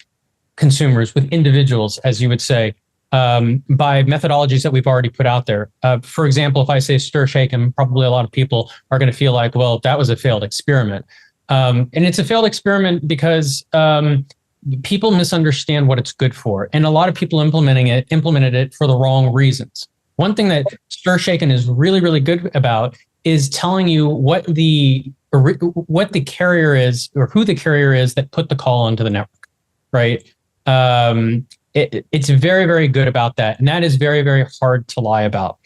consumers, with individuals, as you would say, by methodologies that we've already put out there. For example, if I say stir shake, and probably a lot of people are going to feel like, well, that was a failed experiment. And it's a failed experiment because people misunderstand what it's good for. And a lot of people implemented it for the wrong reasons. One thing that Stir Shaken is really, really good about is telling you what the carrier is, or who the carrier is that put the call onto the network, right? It's very, very good about that. And that is very, very hard to lie about.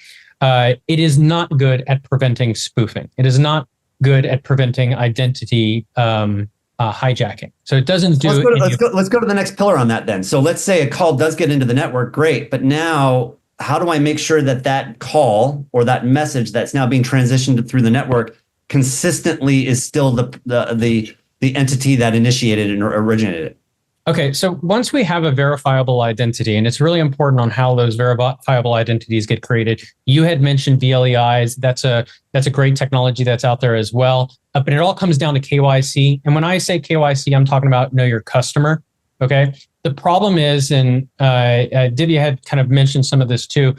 It is not good at preventing spoofing. It is not good at preventing identity hijacking. So it doesn't do. Let's go to the next pillar on that then. So let's say a call does get into the network, great. But now, how do I make sure that call or that message that's now being transitioned through the network consistently is still the entity that initiated and originated it? Okay, so once we have a verifiable identity, and it's really important on how those verifiable identities get created. You had mentioned VLEIs. That's a great technology that's out there as well. But it all comes down to KYC. And when I say KYC, I'm talking about know your customer. Okay. The problem is, and Divya had kind of mentioned some of this too.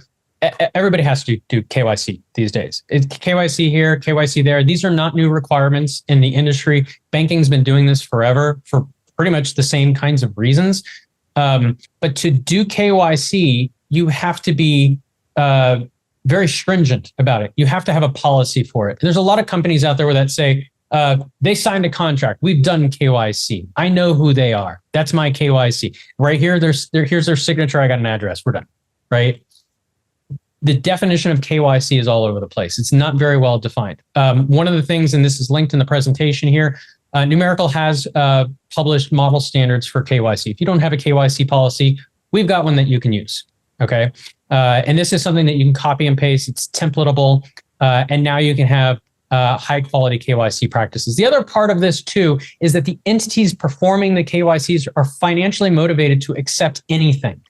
Everybody has to do KYC these days. It's KYC here, KYC there. These are not new requirements in the industry. Banking's been doing this forever for pretty much the same kinds of reasons. But to do KYC, you have to be very stringent about it. You have to have a policy for it. There's a lot of companies out there that say, they signed a contract. We've done KYC. I know who they are. That's my KYC. Right here, here's their signature. I got an address. We're done. Right? the definition of KYC is all over the place. It's not very well defined. One of the things, and this is linked in the presentation here, Numeracle has published model standards for KYC. If you don't have a KYC policy, we've got one that you can use, okay? And this is something that you can copy and paste. It's templatable, and now you can have high quality KYC practices. The other part of this too is that the entities performing the KYCs are financially motivated to accept anything.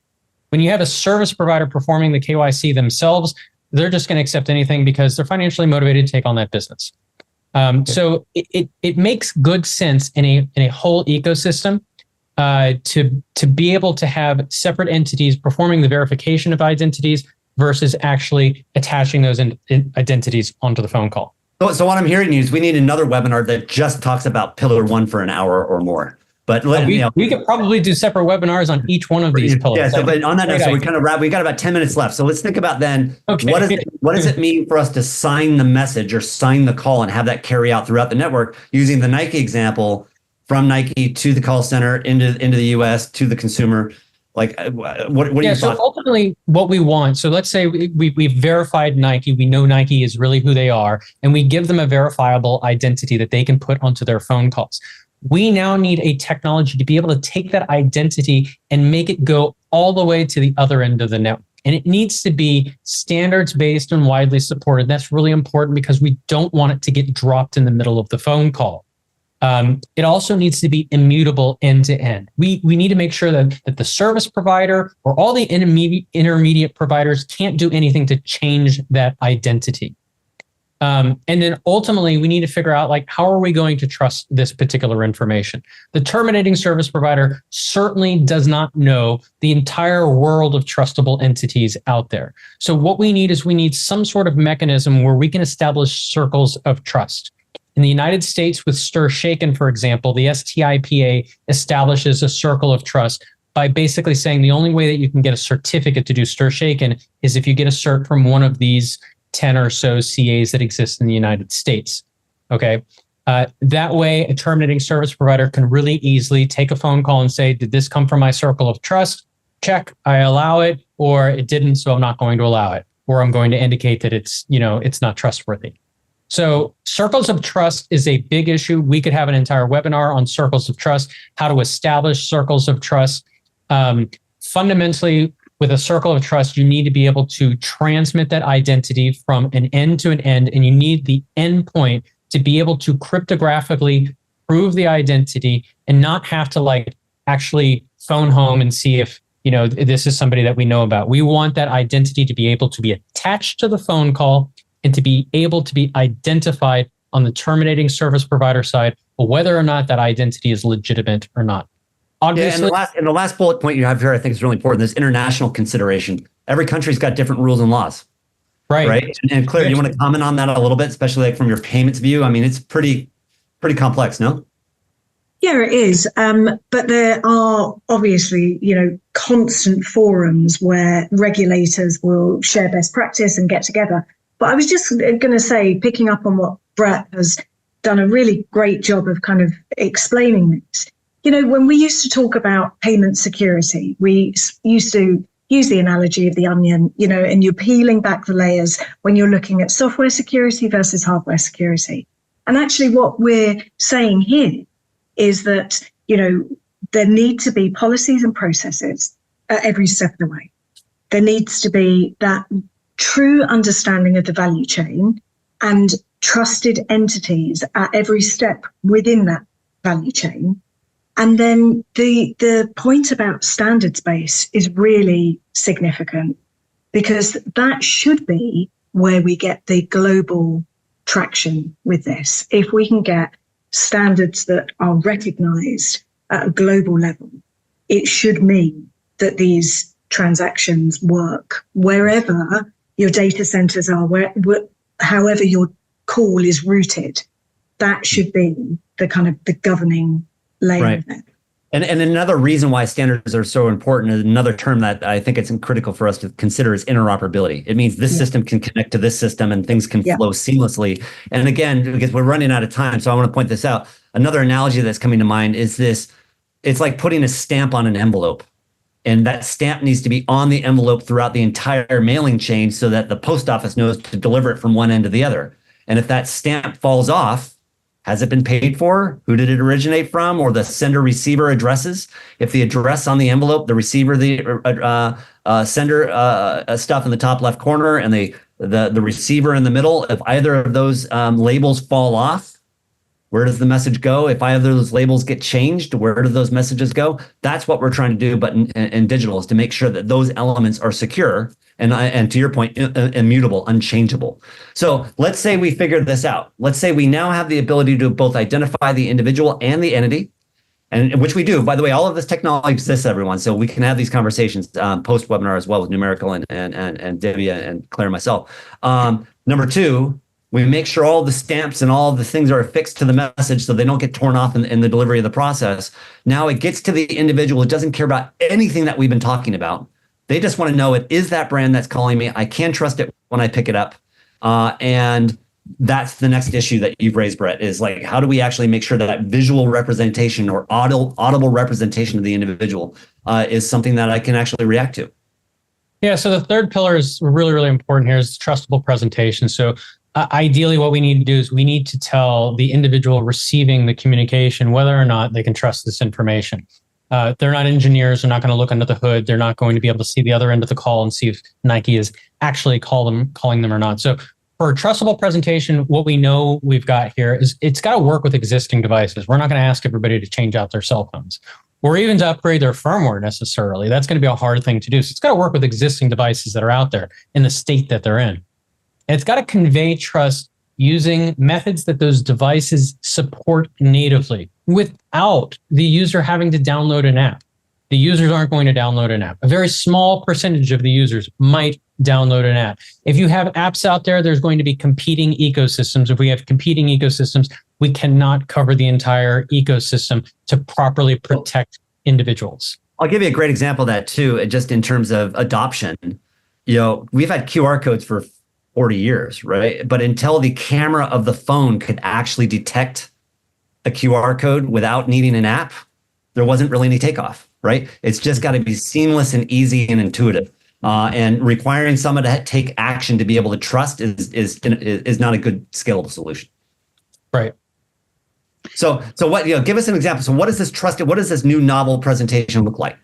When you have a service provider performing the KYC themselves, they're just going to accept anything because they're financially motivated to take on that business. So it makes good sense in a whole ecosystem to be able to have separate entities performing the verification of identities versus actually attaching those identities onto the phone call. So what I'm hearing is we need another webinar that just talks about pillar one for an hour or more. But we could probably do separate webinars on each one of these pillars. Yeah. So, but on that note, so we kind of wrap. We got about 10 minutes left. So let's think about then. Okay. What does it mean for us to sign the message or sign the call and have that carry out throughout the network using the Nike example from Nike to the call center into the US to the consumer? Like, what do you thought? So ultimately, what we want. So let's say we've verified Nike. We know Nike is really who they are, and we give them a verifiable identity that they can put onto their phone calls. We now need a technology to be able to take that identity and make it go all the way to the other end of the network. And it needs to be standards-based and widely supported. That's really important because we don't want it to get dropped in the middle of the phone call. It also needs to be immutable end to end. We need to make sure that the service provider or all the intermediate providers can't do anything to change that identity. And then ultimately, we need to figure out, like, how are we going to trust this particular information? The terminating service provider certainly does not know the entire world of trustable entities out there. So what we need is some sort of mechanism where we can establish circles of trust. In the United States with Stir Shaken, for example, the STIPA establishes a circle of trust by basically saying the only way that you can get a certificate to do Stir Shaken is if you get a cert from one of these 10 or so CAs that exist in the United States. Okay. That way, a terminating service provider can really easily take a phone call and say, did this come from my circle of trust? Check, I allow it, or it didn't, so I'm not going to allow it. Or I'm going to indicate that it's not trustworthy. So circles of trust is a big issue. We could have an entire webinar on circles of trust, how to establish circles of trust. Fundamentally, with a circle of trust, you need to be able to transmit that identity from an end to an end, and you need the endpoint to be able to cryptographically prove the identity and not have to actually phone home and see if this is somebody that we know about. We want that identity to be able to be attached to the phone call and to be able to be identified on the terminating service provider side, whether or not that identity is legitimate or not. Obviously, and the last bullet point you have here, I think is really important. This international consideration. Every country's got different rules and laws. Right. And Claire, you want to comment on that a little bit, especially from your payments view? I mean, it's pretty complex, no? Yeah, it is. But there are obviously, constant forums where regulators will share best practice and get together. But I was just going to say, picking up on what Brett has done a really great job of kind of explaining this. When we used to talk about payment security, we used to use the analogy of the onion, and you're peeling back the layers when you're looking at software security versus hardware security. And actually what we're saying here is that, there need to be policies and processes at every step of the way. There needs to be that true understanding of the value chain and trusted entities at every step within that value chain. And then the point about standards base is really significant, because that should be where we get the global traction with this. If we can get standards that are recognized at a global level, it should mean that these transactions work wherever your data centers are, however your call is routed. That should be the kind of the governing layer. Right. And another reason why standards are so important, another term that I think it's critical for us to consider, is interoperability. It means this system can connect to this system and things can flow seamlessly. And again, because we're running out of time, so I want to point this out. Another analogy that's coming to mind is this: it's like putting a stamp on an envelope. And that stamp needs to be on the envelope throughout the entire mailing chain so that the post office knows to deliver it from one end to the other. And if that stamp falls off, has it been paid for? Who did it originate from? Or the sender receiver addresses? If the address on the envelope, the receiver, the sender stuff in the top left corner, and the receiver in the middle, if either of those labels fall off, where does the message go? If either of those labels get changed, where do those messages go? That's what we're trying to do, but in digital, is to make sure that those elements are secure and to your point, immutable, unchangeable. So let's say we figured this out. Let's say we now have the ability to both identify the individual and the entity, and which we do. By the way, all of this technology exists, everyone, so we can have these conversations post-webinar as well with Numeracle and Divya and Claire and myself. Number two, we make sure all the stamps and all the things are affixed to the message so they don't get torn off in the delivery of the process. Now it gets to the individual who doesn't care about anything that we've been talking about. They just want to know, it is that brand that's calling me. I can trust it when I pick it up. And that's the next issue that you've raised, Brett, is like, how do we actually make sure that visual representation or audible representation of the individual is something that I can actually react to? Yeah, so the third pillar is really, really important here, is trustable presentation. So ideally, what we need to do is we need to tell the individual receiving the communication whether or not they can trust this information. They're not engineers. They're not going to look under the hood. They're not going to be able to see the other end of the call and see if Nike is actually calling them or not. So for a trustable presentation, what we know we've got here is it's got to work with existing devices. We're not going to ask everybody to change out their cell phones or even to upgrade their firmware necessarily. That's going to be a hard thing to do. So it's got to work with existing devices that are out there in the state that they're in. And it's got to convey trust using methods that those devices support natively without the user having to download an app. The users aren't going to download an app. A very small percentage of the users might download an app. If you have apps out there, there's going to be competing ecosystems. If we have competing ecosystems, we cannot cover the entire ecosystem to properly protect individuals. I'll give you a great example of that too, just in terms of adoption. You know, we've had QR codes for 40 years, right? But until the camera of the phone could actually detect a QR code without needing an app, there wasn't really any takeoff, right? It's just got to be seamless and easy and intuitive. And requiring someone to take action to be able to trust is not a good scalable solution. Right. So what, give us an example. So what is this new novel presentation look like?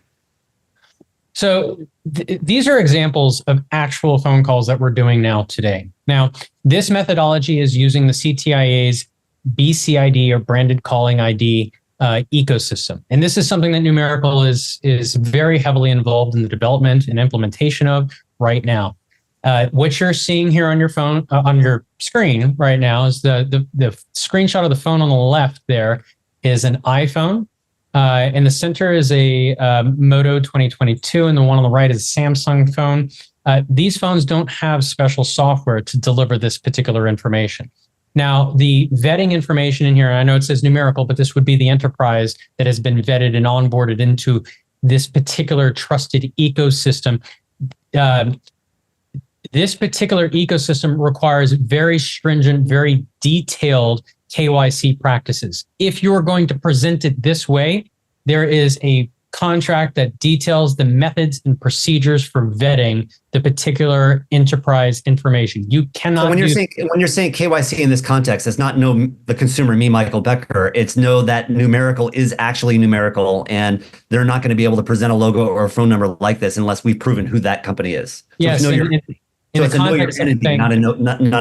So these are examples of actual phone calls that we're doing now today. Now, this methodology is using the CTIA's BCID or branded calling ID ecosystem. And this is something that Numeracle is very heavily involved in the development and implementation of right now. What you're seeing here on your phone, on your screen right now, is the screenshot of the phone on the left. There is an iPhone. In the center is a Moto 2022, and the one on the right is a Samsung phone. These phones don't have special software to deliver this particular information. Now, the vetting information in here, I know it says Numeracle, but this would be the enterprise that has been vetted and onboarded into this particular trusted ecosystem. This particular ecosystem requires very stringent, very detailed KYC practices. If you're going to present it this way, there is a contract that details the methods and procedures for vetting the particular enterprise information. You cannot. So when you're saying KYC in this context, it's not know the consumer, me, Michael Becker. It's know that Numeracle is actually Numeracle, and they're not going to be able to present a logo or a phone number like this unless we've proven who that company is. So yes, it's know your entity, not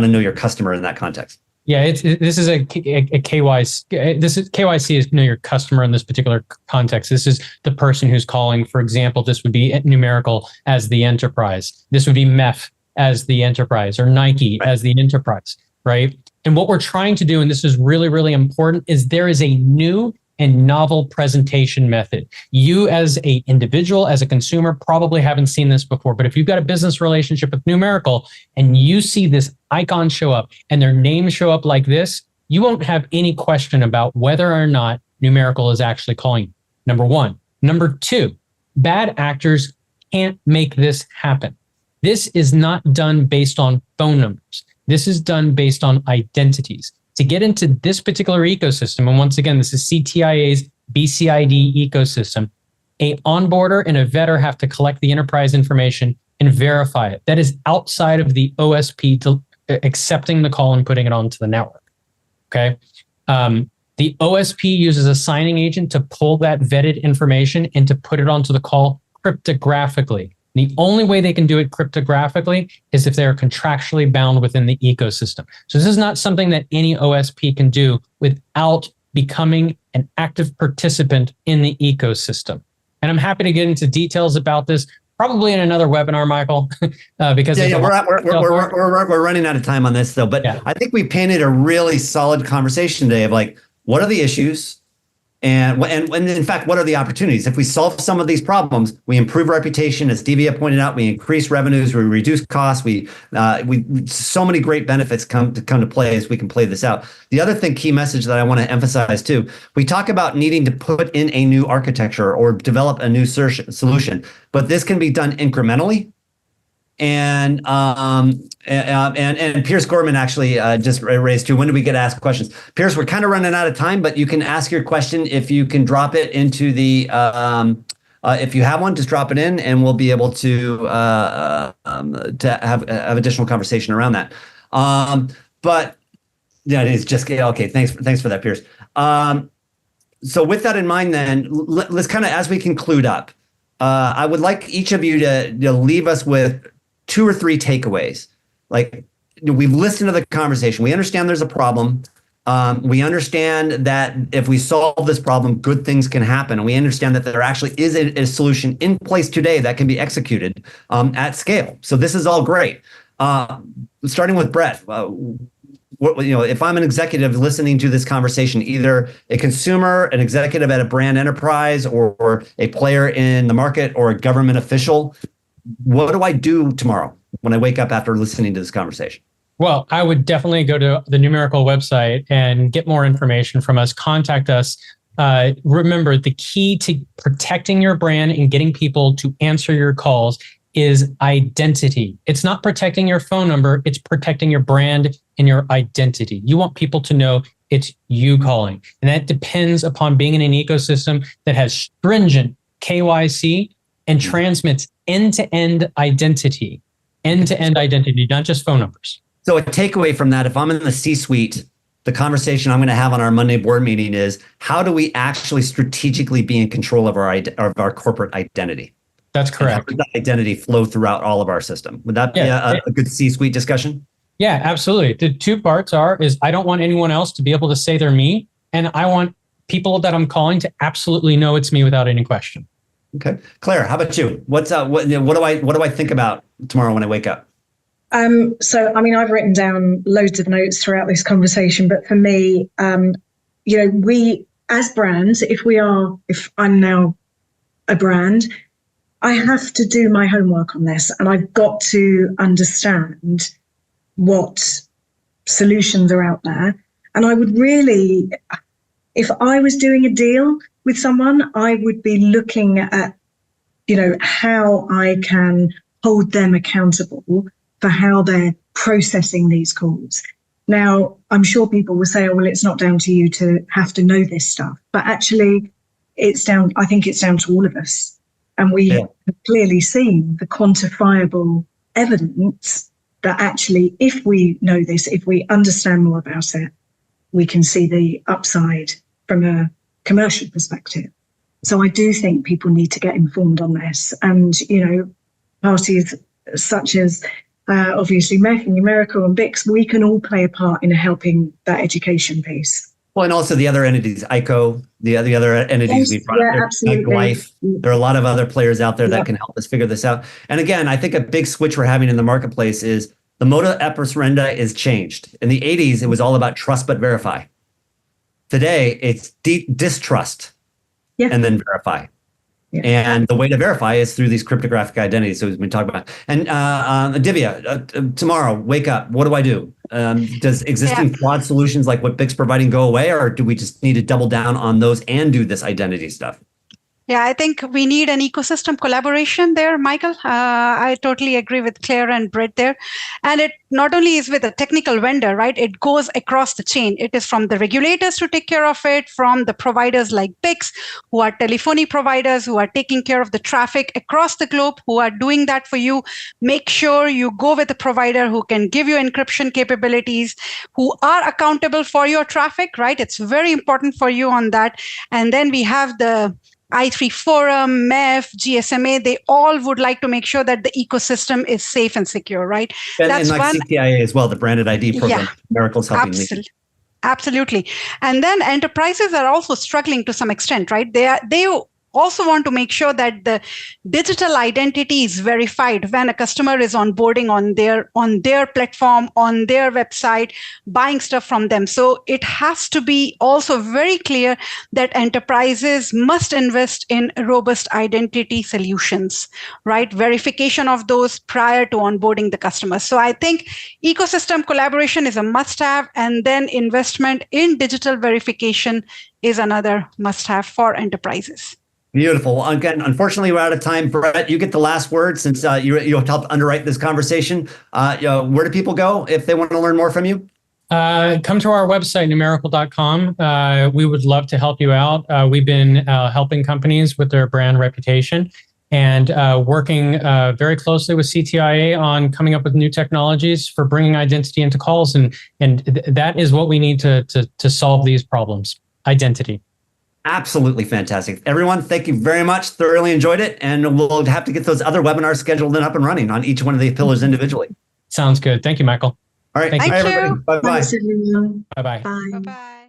a know your customer in that context. Yeah, this is a KYC. KYC is know your customer in this particular context. This is the person who's calling. For example, this would be Numeracle as the enterprise. This would be MEF as the enterprise, or Nike as the enterprise, right? And what we're trying to do, and this is really, really important, is there is a new and novel presentation method. You as an individual, as a consumer, probably haven't seen this before, but if you've got a business relationship with Numeracle and you see this icon show up and their name show up like this, you won't have any question about whether or not Numeracle is actually calling you. Number one. Number two, bad actors can't make this happen. This is not done based on phone numbers. This is done based on identities. To get into this particular ecosystem, and once again, this is CTIA's BCID ecosystem, a onboarder and a vetter have to collect the enterprise information and verify it. That is outside of the OSP to accepting the call and putting it onto the network. Okay. The OSP uses a signing agent to pull that vetted information and to put it onto the call cryptographically. The only way they can do it cryptographically is if they are contractually bound within the ecosystem. So this is not something that any OSP can do without becoming an active participant in the ecosystem. And I'm happy to get into details about this, probably in another webinar, Michael, because we're running out of time on this though. But I think we painted a really solid conversation today of like, what are the issues? And in fact, what are the opportunities? If we solve some of these problems, we improve reputation. As Divya pointed out, we increase revenues, we reduce costs. We so many great benefits come to play as we can play this out. The other key message that I want to emphasize too, we talk about needing to put in a new architecture or develop a new solution, but this can be done incrementally. And Pierce Gorman actually just raised too. When do we get asked questions? Pierce, we're kind of running out of time, but you can ask your question if you can drop it into the if you have one, just drop it in, and we'll be able to have additional conversation around that. But yeah, it's just okay. Thanks for that, Pierce. So with that in mind, then let's kind of, as we conclude up, I would like each of you to leave us with 2 or 3 takeaways. Like, we've listened to the conversation. We understand there's a problem. We understand that if we solve this problem, good things can happen. And we understand that there actually is a solution in place today that can be executed at scale. So this is all great. Starting with Brett, if I'm an executive listening to this conversation, either a consumer, an executive at a brand enterprise, or a player in the market, or a government official, what do I do tomorrow when I wake up after listening to this conversation? Well, I would definitely go to the Numeracle website and get more information from us. Contact us. Remember, the key to protecting your brand and getting people to answer your calls is identity. It's not protecting your phone number. It's protecting your brand and your identity. You want people to know it's you calling. And that depends upon being in an ecosystem that has stringent KYC and transmits end-to-end identity, not just phone numbers. So a takeaway from that, if I'm in the C-suite, the conversation I'm going to have on our Monday board meeting is, how do we actually strategically be in control of our corporate identity? That's correct. And how does that identity flow throughout all of our system? Would that be a good C-suite discussion? Yeah, absolutely. The 2 parts is I don't want anyone else to be able to say they're me, and I want people that I'm calling to absolutely know it's me without any question. Okay, Claire, how about you? What do I think about tomorrow when I wake up? So, I mean, I've written down loads of notes throughout this conversation, but for me, we as brands, if I'm now a brand, I have to do my homework on this, and I've got to understand what solutions are out there. And I would really, if I was doing a deal with someone, I would be looking at, how I can hold them accountable for how they're processing these calls. Now, I'm sure people will say, oh, well, it's not down to you to have to know this stuff. But actually, I think it's down to all of us. And we have clearly seen the quantifiable evidence that actually, if we know this, if we understand more about it, we can see the upside from a commercial perspective. So I do think people need to get informed on this. And, parties such as obviously MEF and Numeracle and BICS, we can all play a part in helping that education piece. Well, and also the other entities, ICO, the other entities we brought up, absolutely. Life. There are a lot of other players out there that can help us figure this out. And again, I think a big switch we're having in the marketplace is the modus operandi is changed. In the 80s, it was all about trust but verify. Today, it's distrust and then verify. Yeah. And the way to verify is through these cryptographic identities. So we've been talking about. And Divya, tomorrow, wake up. What do I do? Does existing fraud solutions like what BICS providing go away, or do we just need to double down on those and do this identity stuff? Yeah, I think we need an ecosystem collaboration there, Michael. I totally agree with Claire and Brett there. And it not only is with a technical vendor, right? It goes across the chain. It is from the regulators to take care of it, from the providers like BICS, who are telephony providers, who are taking care of the traffic across the globe, who are doing that for you. Make sure you go with a provider who can give you encryption capabilities, who are accountable for your traffic, right? It's very important for you on that. And then we have the I3 Forum, MEF, GSMA, they all would like to make sure that the ecosystem is safe and secure, right? And like CTIA as well, the branded ID program, Numeracle's helping lead. Absolutely. And then enterprises are also struggling to some extent, right? They also want to make sure that the digital identity is verified when a customer is onboarding on their platform, on their website, buying stuff from them. So it has to be also very clear that enterprises must invest in robust identity solutions, right? Verification of those prior to onboarding the customer. So I think ecosystem collaboration is a must-have, and then investment in digital verification is another must-have for enterprises. Beautiful. Again, unfortunately, we're out of time. Brett, you get the last word since you helped underwrite this conversation. Where do people go if they want to learn more from you? Come to our website, numeracle.com. We would love to help you out. We've been helping companies with their brand reputation and working very closely with CTIA on coming up with new technologies for bringing identity into calls. And that is what we need to solve these problems. Identity. Absolutely fantastic. Everyone, thank you very much. Thoroughly enjoyed it. And we'll have to get those other webinars scheduled and up and running on each one of the pillars individually. Sounds good. Thank you, Michael. All right. Thank you. Bye-bye. Thanks, everyone. Bye-bye. Bye. Bye-bye.